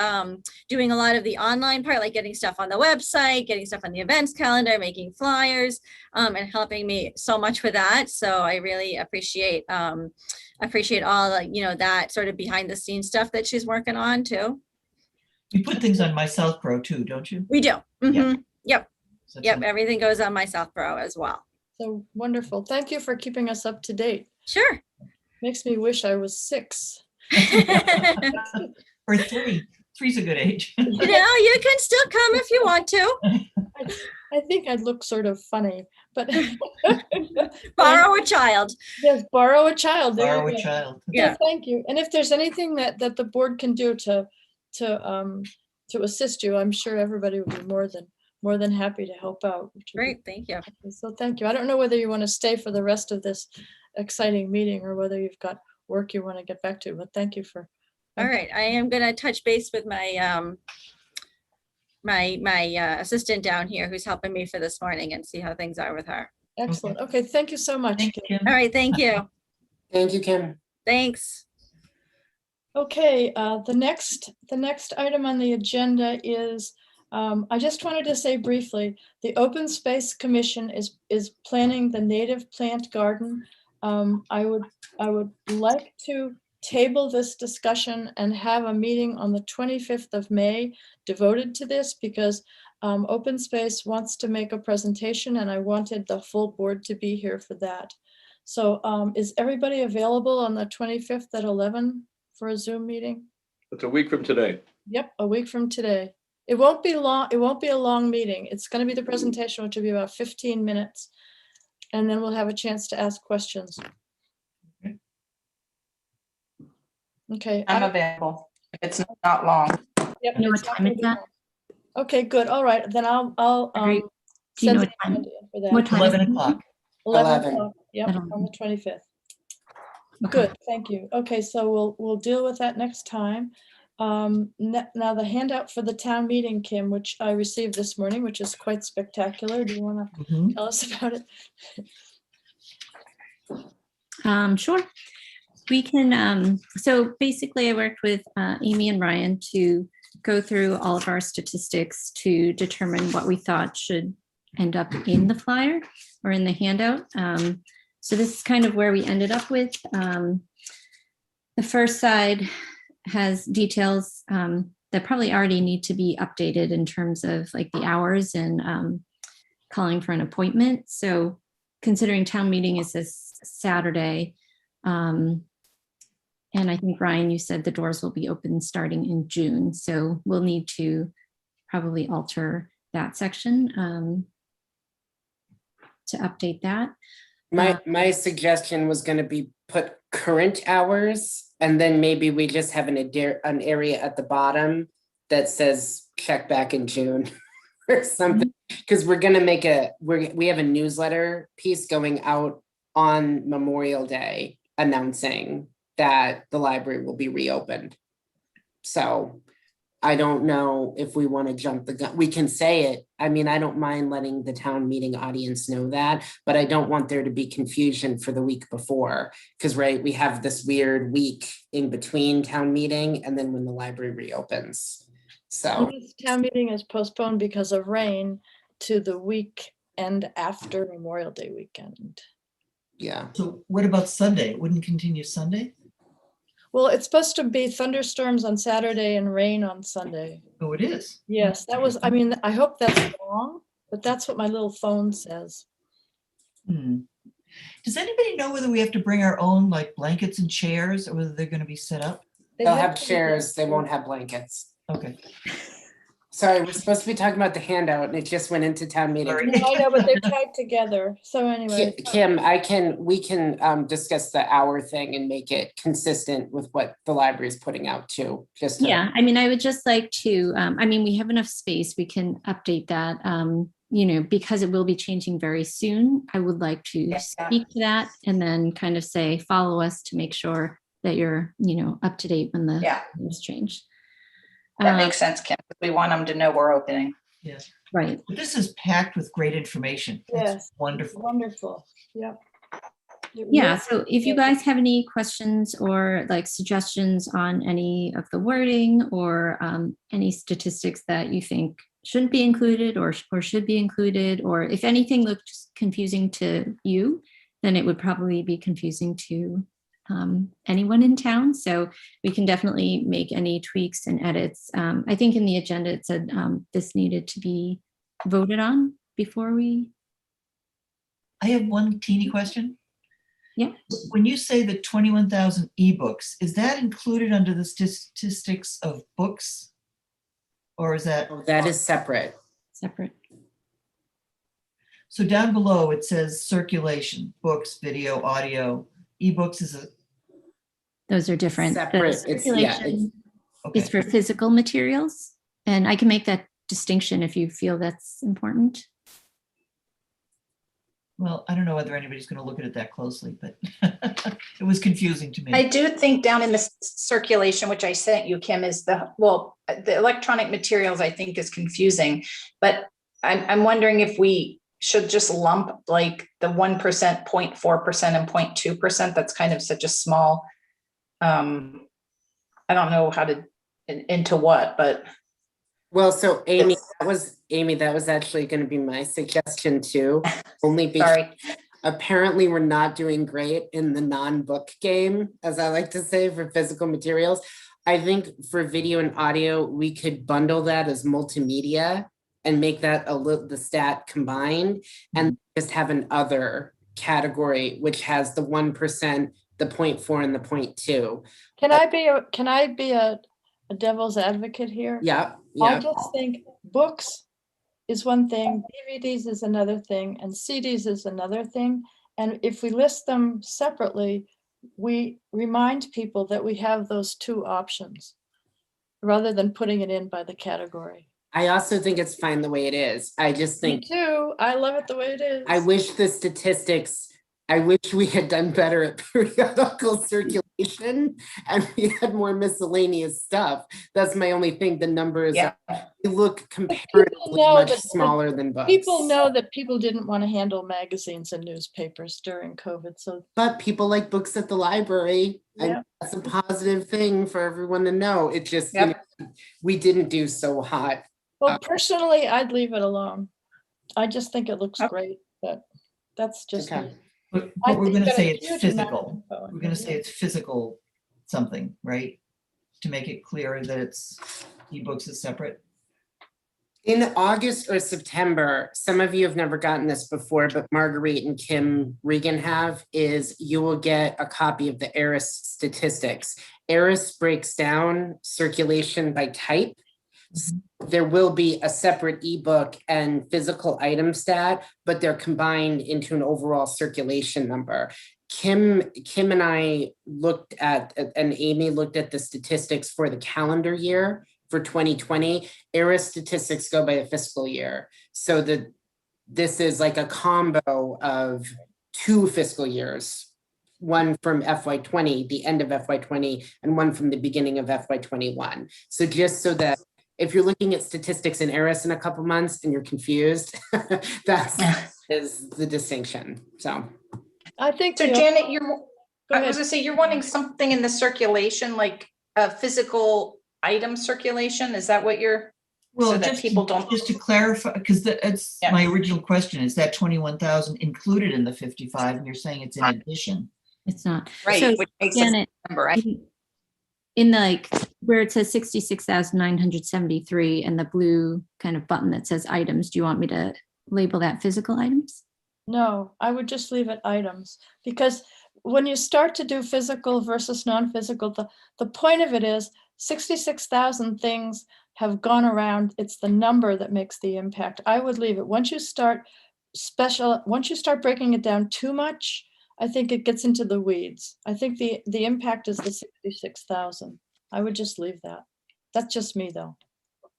doing a lot of the online part, like getting stuff on the website, getting stuff on the events calendar, making flyers, and helping me so much with that. So I really appreciate all that sort of behind the scenes stuff that she's working on too. You put things on my South Pro too, don't you? We do. Mhm. Yep. So Yep. Everything goes on my South Pro as well. So wonderful. Thank you for keeping us up to date. Sure. Makes me wish I was 6. Or 3. 3's a good age. You can still come if you want to. I think I'd look sort of funny, but Borrow a child. yes, borrow a child. There you Borrow a go. child. Yeah. So thank you. And if there's anything that the board can do to assist you, I'm sure everybody would be more than happy to help out. which would be Great. Thank you. So thank you. I don't know whether you want to stay for the rest of this exciting meeting, or whether you've got work you want to get back to, but thank you for. All right. I am going to touch base with my my assistant down here who's helping me for this morning and see how things are with her. Excellent. Okay, thank you so much. Thank you, Kim. All right. Thank you. Thank you, Kim. Thanks. Okay, the next item on the agenda is, I just wanted to say briefly, the Open Space Commission is planning the native plant garden. I would like to table this discussion and have a meeting on the 25th of May devoted to this, because Open Space wants to make a presentation and I wanted the full board to be here for that. So is everybody available on the 25th at 11 for a Zoom meeting? It's a week from today. Yep, a week from today. It won't be long. It won't be a long meeting. It's going to be the presentation, which will be about 15 minutes. And then we'll have a chance to ask questions. Okay. I'm available. If it's not long. Yep, You know it's what not time gonna it's be at? long. Okay, good. All right, then I'll Great. Do you send know it what time? to Andy for that. What time? 11 o'clock. 11 11. o'clock, yep, At on 11. the 25th. Okay. Good, thank you. Okay, so we'll deal with that next time. Now the handout for the town meeting, Kim, which I received this morning, which is quite spectacular. Do you want to Mhm. tell us about it? Sure. We can, so basically I worked with Amy and Ryan to go through all of our statistics to determine what we thought should end up in the flyer or in the handout. So this is kind of where we ended up with. The first side has details that probably already need to be updated in terms of like the hours and calling for an appointment. So considering town meeting is this Saturday, and I think, Ryan, you said the doors will be open starting in June. So we'll need to probably alter that section to update that. My suggestion was going to be put current hours, and then maybe we just have an area at the bottom that says check back in June or something. Because we're going to make we have a newsletter piece going out on Memorial Day announcing that the library will be reopened. So I don't know if we want to jump the gun. We can say it. I mean, I don't mind letting the town meeting audience know that, but I don't want there to be confusion for the week before. Because, right, we have this weird week in between town meeting and then when the library reopens. So, This town meeting is postponed because of rain to the weekend after Memorial Day weekend. yeah. So what about Sunday? It wouldn't continue Sunday? Well, it's supposed to be thunderstorms on Saturday and rain on Sunday. Oh, it is. Yes, that was, I mean, I hope that's wrong, but that's what my little phone says. Hmm. Does anybody know whether we have to bring our own like blankets and chairs or whether they're going to be set up? They'll have chairs, they won't have blankets. Okay. Sorry, we're supposed to be talking about the handout and it just went into town meeting. Sorry. I know, but they're tied together. So anyway. Kim, we can discuss the hour thing and make it consistent with what the library is putting out too. Just to- Yeah, I mean, I would just like to, I mean, we have enough space, we can update that, you know, because it will be changing very soon. I would like to speak to that and then kind of say, follow us to make sure that you're, you know, up to date when the Yeah. things change. That makes sense, Kim. We want them to know we're opening. Yeah. Right. But this is packed with great information. That's Yes. wonderful. Wonderful. Yep. Yeah, so if you guys have any questions or like suggestions on any of the wording or any statistics that you think shouldn't be included or should be included, or if anything looks confusing to you, then it would probably be confusing to anyone in town. So we can definitely make any tweaks and edits. I think in the agenda it said this needed to be voted on before we. I have one teeny question. Yeah. When you say the 21,000 ebooks, is that included under the statistics of books? Or is that? Oh, that is separate. Separate. So down below it says circulation, books, video, audio, ebooks is a. Those are different. The Separate, circulation Okay. is for physical materials. And I can make that distinction if you feel that's important. Well, I don't know whether anybody's going to look at it that closely, but it was confusing to me. I do think down in the circulation, which I sent you, Kim, is the electronic materials, I think is confusing. But I'm wondering if we should just lump like the 1%, 0.4% and 0.2%. That's kind of such a small, I don't know how to, into what, but. Well, so Amy, that was actually going to be my suggestion too. Only because Sorry. apparently we're not doing great in the non-book game, as I like to say, for physical materials. I think for video and audio, we could bundle that as multimedia and make that the stat combined and just have an other category, which has the 1%, the 0.4 and the 0.2. Can I be a devil's advocate here? Yeah. I just think books is one thing, DVDs is another thing, and CDs is another thing. And if we list them separately, we remind people that we have those two options rather than putting it in by the category. I also think it's fine the way it is. I just Me think too. I love it the way it is. I wish the statistics, I wish we had done better at periodical circulation and we had more miscellaneous stuff. That's my only thing. The numbers look comparatively much smaller than books. People know that people didn't want to handle magazines and newspapers during COVID. So, but people like books at the library, and Yeah. that's a positive thing for everyone to know. It just, you know, we didn't do so hot. well, personally, I'd leave it alone. I just think it looks Okay. great, but that's just Okay. me. But I we're think going to that say a it's huge amount of physical. info in We're going to here, say it's physical something, right? To make it clear that it's ebooks is separate. In August or September, some of you have never gotten this before, but Marguerite and Kim Regan have, is you will get a copy of the ERIS statistics. ERIS breaks down circulation by type. There will be a separate ebook and physical item stat, but they're combined into an overall circulation number. Kim and I looked at, and Amy looked at the statistics for the calendar year for 2020. ERIS statistics go by the fiscal year. So this is like a combo of 2 fiscal years, one from FY20, the end of FY20, and one from the beginning of FY21. So just so that if you're looking at statistics in Eris in a couple months and you're confused, that's is the distinction. So I think. So the- Janet, Go I ahead. was gonna say, you're wanting something in the circulation, like a physical item circulation? Is that what you're, Well, so that people don't? just to clarify, because it's Yeah. my original question, is that 21,000 included in the 55? And you're saying it's in addition? It's not. Right, So, which makes a Janet, number, right? in the, like where it says 66,973 and the blue kind of button that says items, do you want me to label that physical items? No, I would just leave it items, because when you start to do physical versus non-physical, the point of it is 66,000 things have gone around. It's the number that makes the impact. I would leave it. Once you start breaking it down too much, I think it gets into the weeds. I think the impact is the 66,000. I would just leave that. That's just me, though.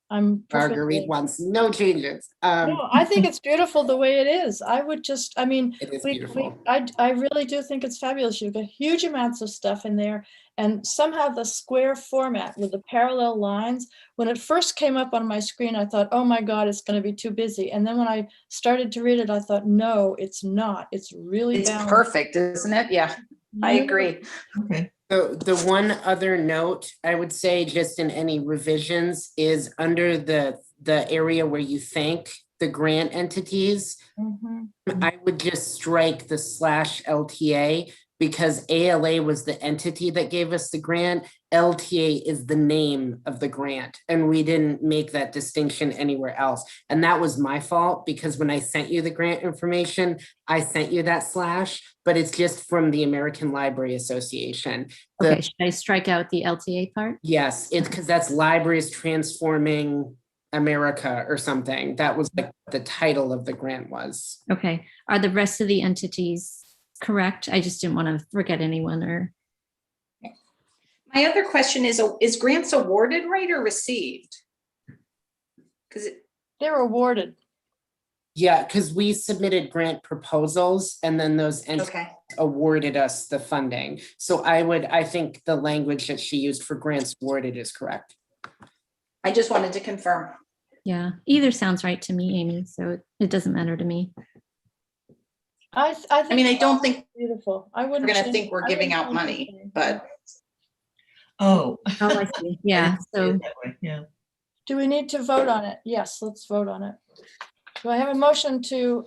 I'm Marguerite wants no changes. No, I think it's beautiful the way it is. I would just, I mean, It is beautiful. I really do think it's fabulous. You've got huge amounts of stuff in there, and somehow the square format with the parallel lines, when it first came up on my screen, I thought, oh my God, it's going to be too busy. And then when I started to read it, I thought, no, it's not. It's really It's balanced. perfect, isn't it? Yeah, I agree. Okay. So the one other note I would say, just in any revisions, is under the area where you thank the grant entities, Mhm. I would just strike the /LTA, because ALA was the entity that gave us the grant. LTA is the name of the grant, and we didn't make that distinction anywhere else. And that was my fault, because when I sent you the grant information, I sent you that /, but it's just from the American Library Association. Okay, should I strike out the LTA part? Yes, it's because that's Libraries Transforming America or something. That was like the title of the grant was. Okay, are the rest of the entities correct? I just didn't want to forget anyone or. My other question is grants awarded, right, or received? Because They're awarded. Yeah, because we submitted grant proposals and then those entities okay, awarded us the funding. So I think the language that she used for grants awarded is correct. I just wanted to confirm. Yeah, either sounds right to me, Amy, so it doesn't matter to me. I think. I mean, I it's don't think beautiful. I we're wouldn't. gonna change- think we're I giving wouldn't out change money, anything. but Oh. Oh, I see. Yeah, so That way, yeah. Do we need to vote on it? Yes, let's vote on it. Do I have a motion to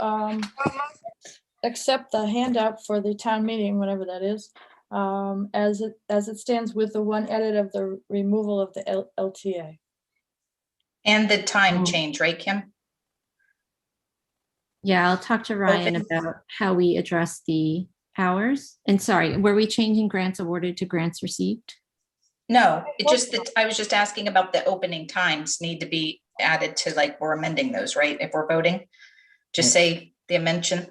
accept the handout for the town meeting, whatever that is, as it stands with the one edit of the removal of the LTA? and the time change, right, Kim? yeah, I'll talk to Ryan about how we address the powers. And sorry, were we changing grants awarded to grants received? No, it just that I was just asking about the opening times need to be added to, like, we're amending those, right? If we're voting, just say the mention.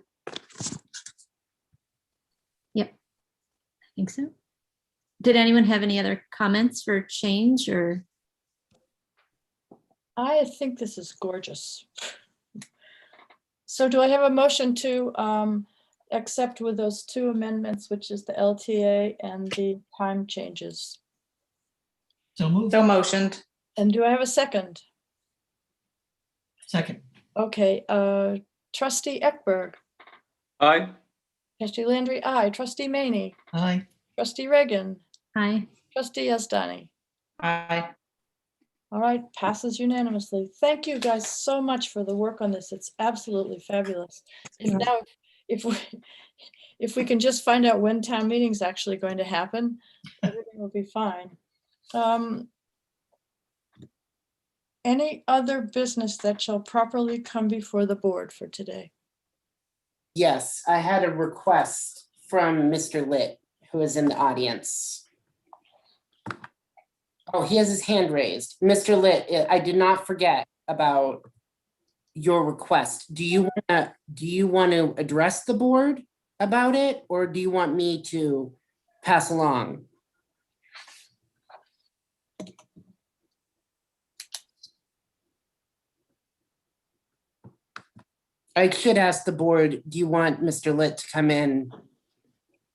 Yep, I think so. Did anyone have any other comments for change or? I think this is gorgeous. So do I have a motion to accept with those two amendments, which is the LTA and the time changes? So move. So motioned. And do I have a second? Second. Okay, trustee Ekberg, Aye. trustee Landry, aye, trustee Maney, Aye. trustee Reagan, Hi, trustee Asdani. Aye. All right, passes unanimously. Thank you guys so much for the work on this. It's absolutely fabulous. And now, if we can just find out when town meeting's actually going to happen, everything will be fine. Any other business that shall properly come before the board for today? Yes, I had a request from Mr. Litt, who is in the audience. Oh, he has his hand raised. Mr. Litt, I did not forget about your request. Do you want to address the board about it, or do you want me to pass along? I should ask the board, do you want Mr. Litt to come in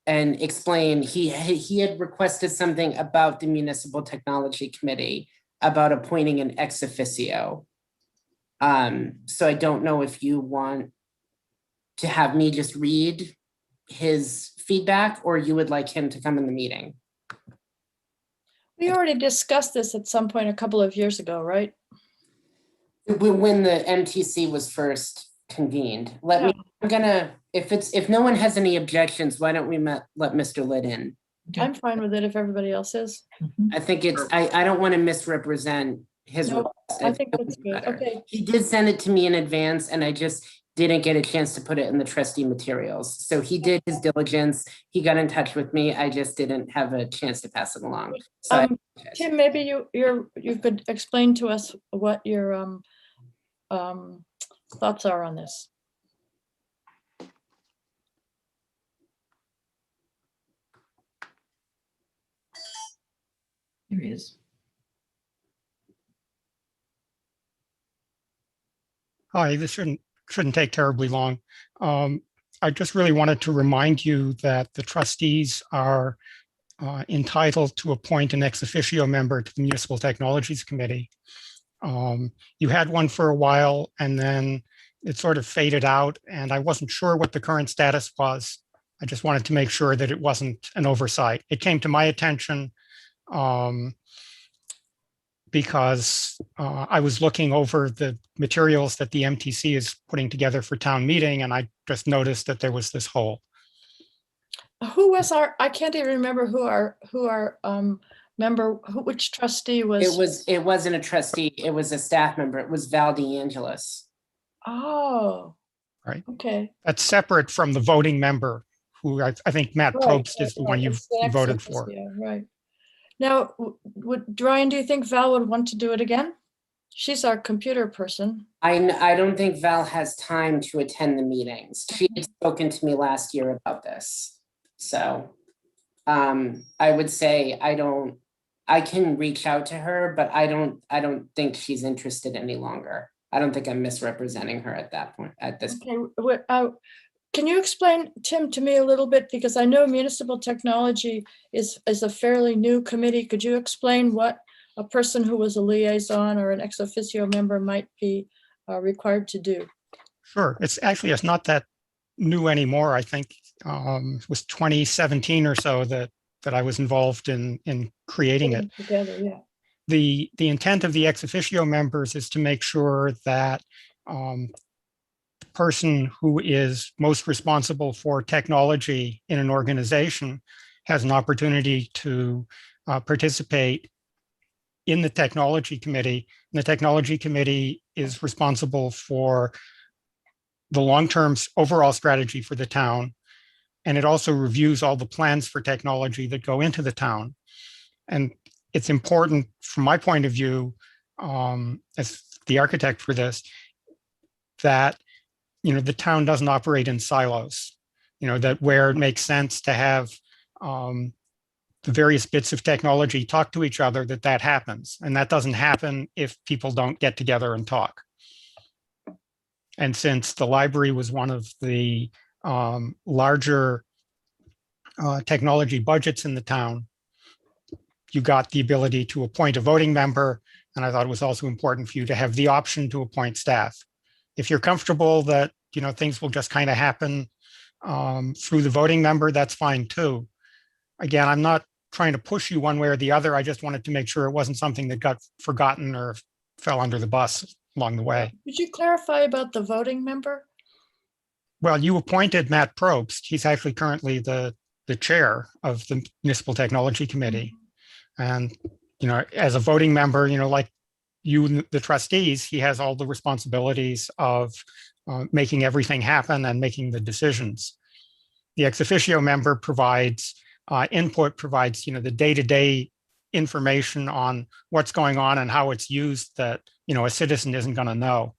and explain? He had requested something about the Municipal Technology Committee. about appointing an ex officio. So I don't know if you want to have me just read his feedback, or you would like him to come in the meeting. We already discussed this at some point a couple of years ago, right? When the MTC was first convened. Yeah. I'm gonna, if no one has any objections, why don't we let Mr. Litt in? I'm fine with it if everybody else is. Mhm. I think I don't want to misrepresent his No, request. I think it that's would be good. better. Okay. He did send it to me in advance, and I just didn't get a chance to put it in the trustee materials. So he did his diligence. He got in touch with me. I just didn't have a chance to pass it along. So I apologize. Tim, maybe you could explain to us what your thoughts are on this. Here he is. Hi, this shouldn't take terribly long. I just really wanted to remind you that the trustees are entitled to appoint an ex officio member to the Municipal Technologies Committee. You had one for a while, and then it sort of faded out, and I wasn't sure what the current status was. I just wanted to make sure that it wasn't an oversight. It came to my attention because I was looking over the materials that the MTC is putting together for town meeting, and I just noticed that there was this hole. Who was I can't even remember who our member, which trustee was. It wasn't a trustee, it was a staff member. It was Val DeAngelis. Oh. Right. Okay. That's separate from the voting member, who I think Matt Right, Probst is the right, one you it's the ex voted for. officio, right. Now, Ryan, do you think Val would want to do it again? She's our computer person. I don't think Val has time to attend the meetings. She had spoken to me last year about this. So I would say I can reach out to her, but I don't think she's interested any longer. I don't think I'm misrepresenting her at that point, at this point. Okay, can you explain, Tim, to me a little bit, because I know municipal technology is a fairly new committee. Could you explain what a person who was a liaison or an ex officio member might be required to do? Sure. It's not that new anymore. I think it was 2017 or so that I was involved in creating it. Together, yeah. The intent of the ex officio members is to make sure that the person who is most responsible for technology in an organization has an opportunity to participate in the technology committee. And the technology committee is responsible for the long-term overall strategy for the town. And it also reviews all the plans for technology that go into the town. And it's important from my point of view, as the architect for this, that the town doesn't operate in silos, that where it makes sense to have the various bits of technology talk to each other, that happens. And that doesn't happen if people don't get together and talk. And since the library was one of the larger technology budgets in the town, you got the ability to appoint a voting member. And I thought it was also important for you to have the option to appoint staff. If you're comfortable that, things will just kind of happen through the voting member, that's fine too. Again, I'm not trying to push you one way or the other. I just wanted to make sure it wasn't something that got forgotten or fell under the bus along the way. Could you clarify about the voting member? Well, you appointed Matt Probst. He's actually currently the chair of the Municipal Technology Committee. And, as a voting member, like you, the trustees, he has all the responsibilities of making everything happen and making the decisions. The ex officio member provides input, provides, the day-to-day information on what's going on and how it's used that, a citizen isn't going to know.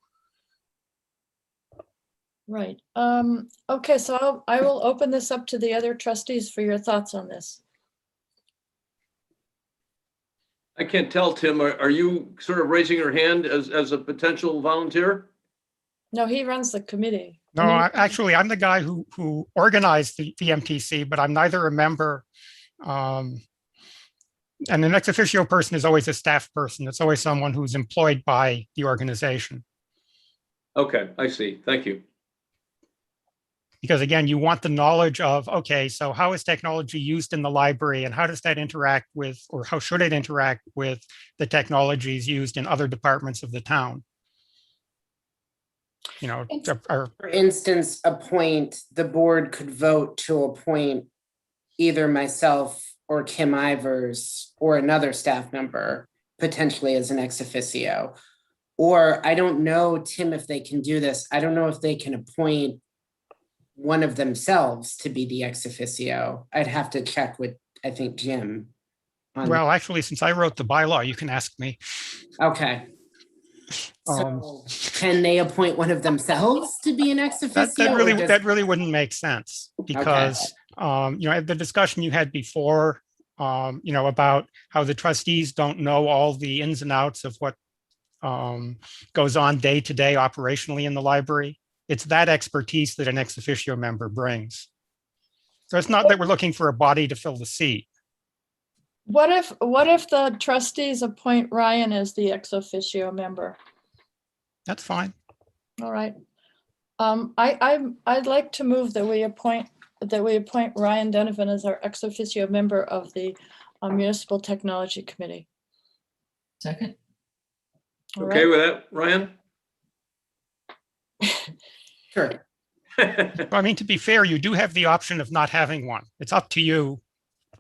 Right. Okay, so I will open this up to the other trustees for your thoughts on this. I can't tell, Tim, are you sort of raising your hand as a potential volunteer? No, he runs the committee. No, actually, I'm the guy who organized the MTC, but I'm neither a member And an ex officio person is always a staff person. It's always someone who's employed by the organization. Okay, I see. Thank you. Because again, you want the knowledge of, okay, so how is technology used in the library and how does that interact with, or how should it interact with the technologies used in other departments of the town? You know, For instance, the board could vote to appoint either myself or Kim Ivers or another staff member, potentially as an ex officio. Or I don't know, Tim, if they can do this. I don't know if they can appoint one of themselves to be the ex officio. I'd have to check with, I think, Jim. well, actually, since I wrote the bylaw, you can ask me. Okay. So can they appoint one of themselves to be an ex officio? That really wouldn't make sense because, you know, the discussion you had before, you know, about how the trustees don't know all the ins and outs of what goes on day to day operationally in the library. It's that expertise that an ex officio member brings. So it's not that we're looking for a body to fill the seat. What if the trustees appoint Ryan as the ex officio member? That's fine. All right. I'd like to move that we appoint Ryan Donovan as our ex officio member of the Municipal Technology Committee. Second. All Okay right. with that, Ryan? Sure. I mean, to be fair, you do have the option of not having one. It's up to you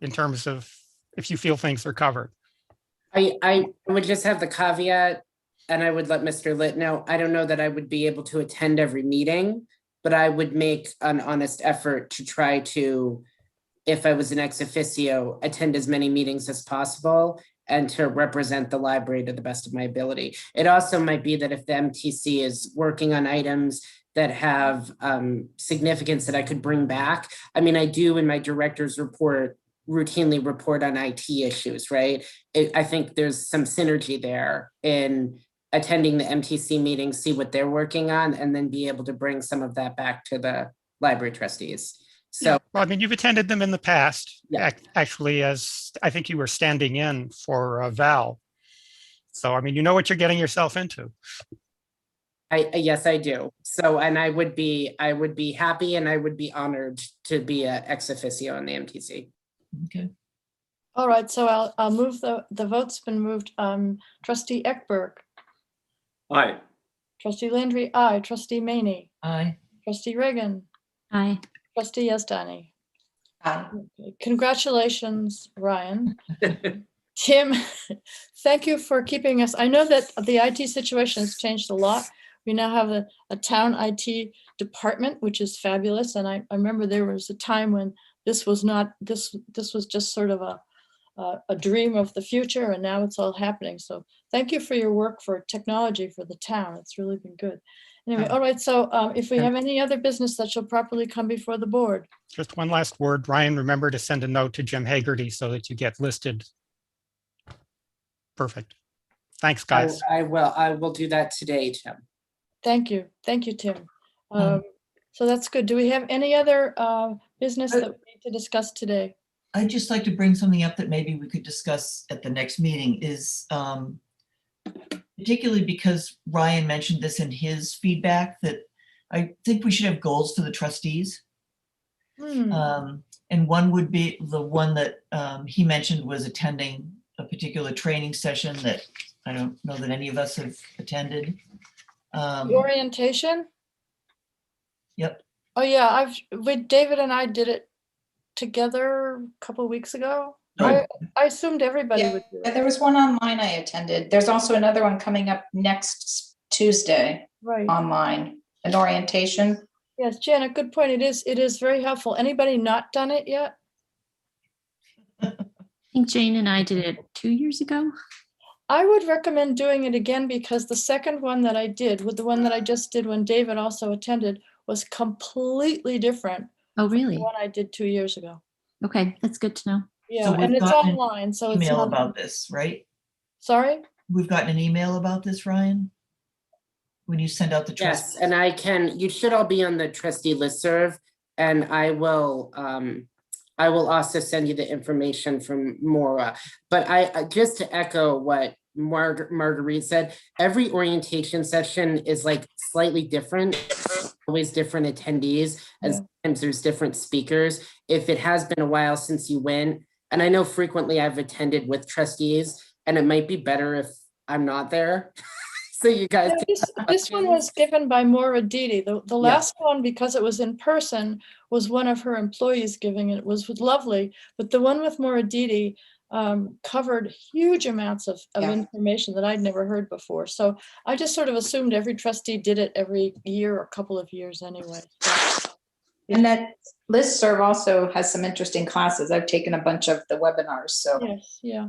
in terms of if you feel things are covered. I would just have the caveat, and I would let Mr. Litt know, I don't know that I would be able to attend every meeting, but I would make an honest effort to try to, if I was an ex officio, attend as many meetings as possible and to represent the library to the best of my ability. It also might be that if the MTC is working on items that have significance that I could bring back. I mean, I do in my director's report routinely report on IT issues, right? I think there's some synergy there in attending the MTC meetings, see what they're working on, and then be able to bring some of that back to the library trustees. So, well, I mean, you've attended them in the past, Yeah. actually, as I think you were standing in for Val. So, I mean, you know what you're getting yourself into. yes, I do. So, and I would be happy and I would be honored to be a ex officio in the MTC. Okay. All right, so I'll move the vote's been moved. Trustee Ekberg, Aye. trustee Landry, aye. Trustee Maney, Aye. trustee Reagan, Aye. trustee Yazdani. Aye. Okay, congratulations, Ryan. Tim, thank you for keeping us. I know that the IT situation has changed a lot. We now have a town IT department, which is fabulous. And I remember there was a time when this was not, this was just sort of a dream of the future, and now it's all happening. So thank you for your work for technology for the town. It's really been good. Anyway, all right, so if we have any other business that shall properly come before the board. Just one last word, Ryan, remember to send a note to Jim Hagerty so that you get listed. Perfect. Thanks, guys. I will do that today, Tim. Thank you, Tim. So that's good. Do we have any other business that we need to discuss today? I'd just like to bring something up that maybe we could discuss at the next meeting is particularly because Ryan mentioned this in his feedback, that I think we should have goals for the trustees. And one would be the one that he mentioned was attending a particular training session that I don't know that any of us have attended. The orientation? Yep. Oh yeah, David and I did it together a couple of weeks ago. Right. I assumed everybody would do Yeah, it. there was one online I attended. There's also another one coming up next Tuesday Right. online, an orientation. Yes, Janet, good point. It is very helpful. Anybody not done it yet? I think Jane and I did it 2 years ago. I would recommend doing it again because the second one that I did, with the one that I just did when David also attended, was completely different Oh, from the really? one I did 2 years ago. Okay, that's good to know. Yeah, So we've and it's gotten an online, so it's Email not. about this, right? Sorry? We've gotten an email about this, Ryan? When you send out the trust. Yes, and you should all be on the trustee listserv, and I will I will also send you the information from Maura. But just to echo what Marguerite said, every orientation session is like slightly different, always different attendees, and Yeah. sometimes there's different speakers. If it has been a while since you went, and I know frequently I've attended with trustees, and it might be better if I'm not there. So you guys Yeah, can this ask one questions. was given by Maura Didi. The Yeah. last one, because it was in person, was one of her employees giving it. It was lovely, but the one with Maura Didi covered huge amounts of Yeah. information that I'd never heard before. So I just sort of assumed every trustee did it every year or a couple of years anyway. So, And that listserv also has some interesting classes. I've taken a bunch of the webinars, so. yes, yeah.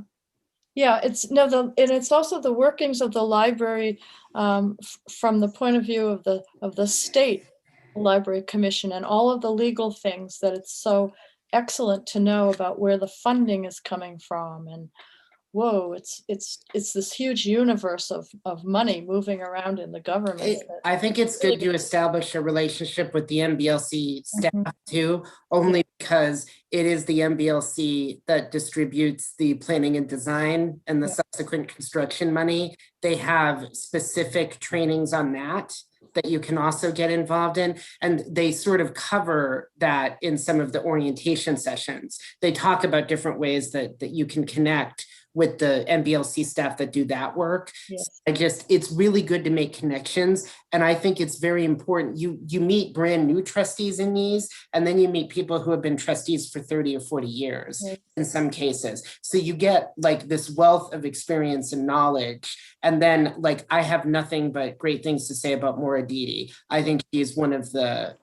Yeah, it's no, and it's also the workings of the library from the point of view of the state library commission and all of the legal things that it's so excellent to know about where the funding is coming from. And whoa, it's this huge universe of money moving around in the government. I think it's good to establish a relationship with the MBLC staff too, only because it is the MBLC that distributes the planning and design and the subsequent construction money. They have specific trainings on that you can also get involved in. And they sort of cover that in some of the orientation sessions. They talk about different ways that you can connect with the MBLC staff that do that work. Yes. It's really good to make connections. And I think it's very important. You meet brand new trustees in these, and then you meet people who have been trustees for 30 or 40 years in some cases. So you get like this wealth of experience and knowledge. And then like, I have nothing but great things to say about Maura Didi. I think she's one of the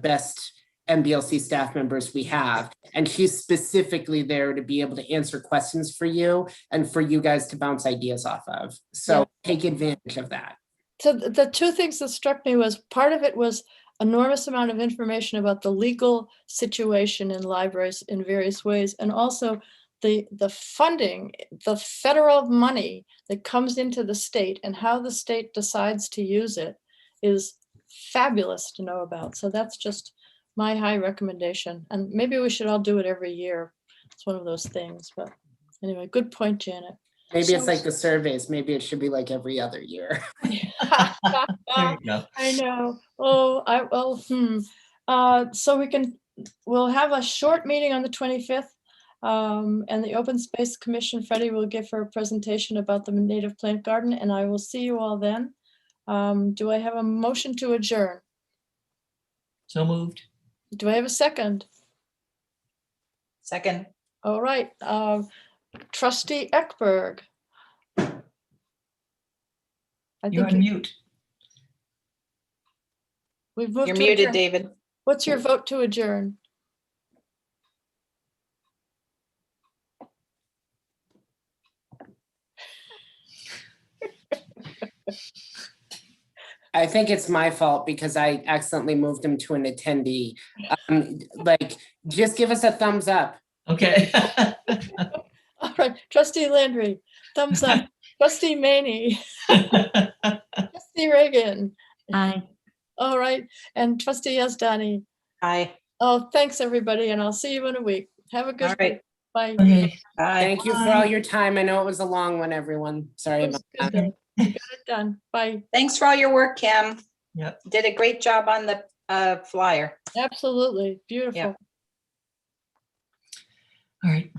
best MBLC staff members we have. And she's specifically there to be able to answer questions for you and for you guys to bounce ideas off of. So take advantage of that. So the two things that struck me was part of it was enormous amount of information about the legal situation in libraries in various ways. And also the funding, the federal money that comes into the state and how the state decides to use it is fabulous to know about. So that's just my high recommendation. And maybe we should all do it every year. It's one of those things, but anyway, good point, Janet. Maybe it's like the surveys. Maybe it should be like every other year. There you go. I know. So we'll have a short meeting on the 25th. And the Open Space Commission, Freddie will give her a presentation about the native plant garden, and I will see you all then. Do I have a motion to adjourn? So moved. Do I have a second? Second. All right. Trustee Ekberg. You're on mute. We've moved You're to muted, adjourn. David. What's your vote to adjourn? I think it's my fault because I accidentally moved him to an attendee. Like, just give us a thumbs up. Okay. All right, Trustee Landry, thumbs up. Trustee Maney, Trustee Reagan. Aye. All right, and Trustee Yazdani. Aye. Oh, thanks, everybody, and I'll see you in a week. Have a good All right. week. Bye. Okay. Aye. Thank you for all your time. I know it was a long one, everyone. Sorry It about was that. good. Got it done. Bye. Thanks for all your work, Kim. Yep. Did a great job on the flyer. Absolutely. Beautiful. Yeah. All right.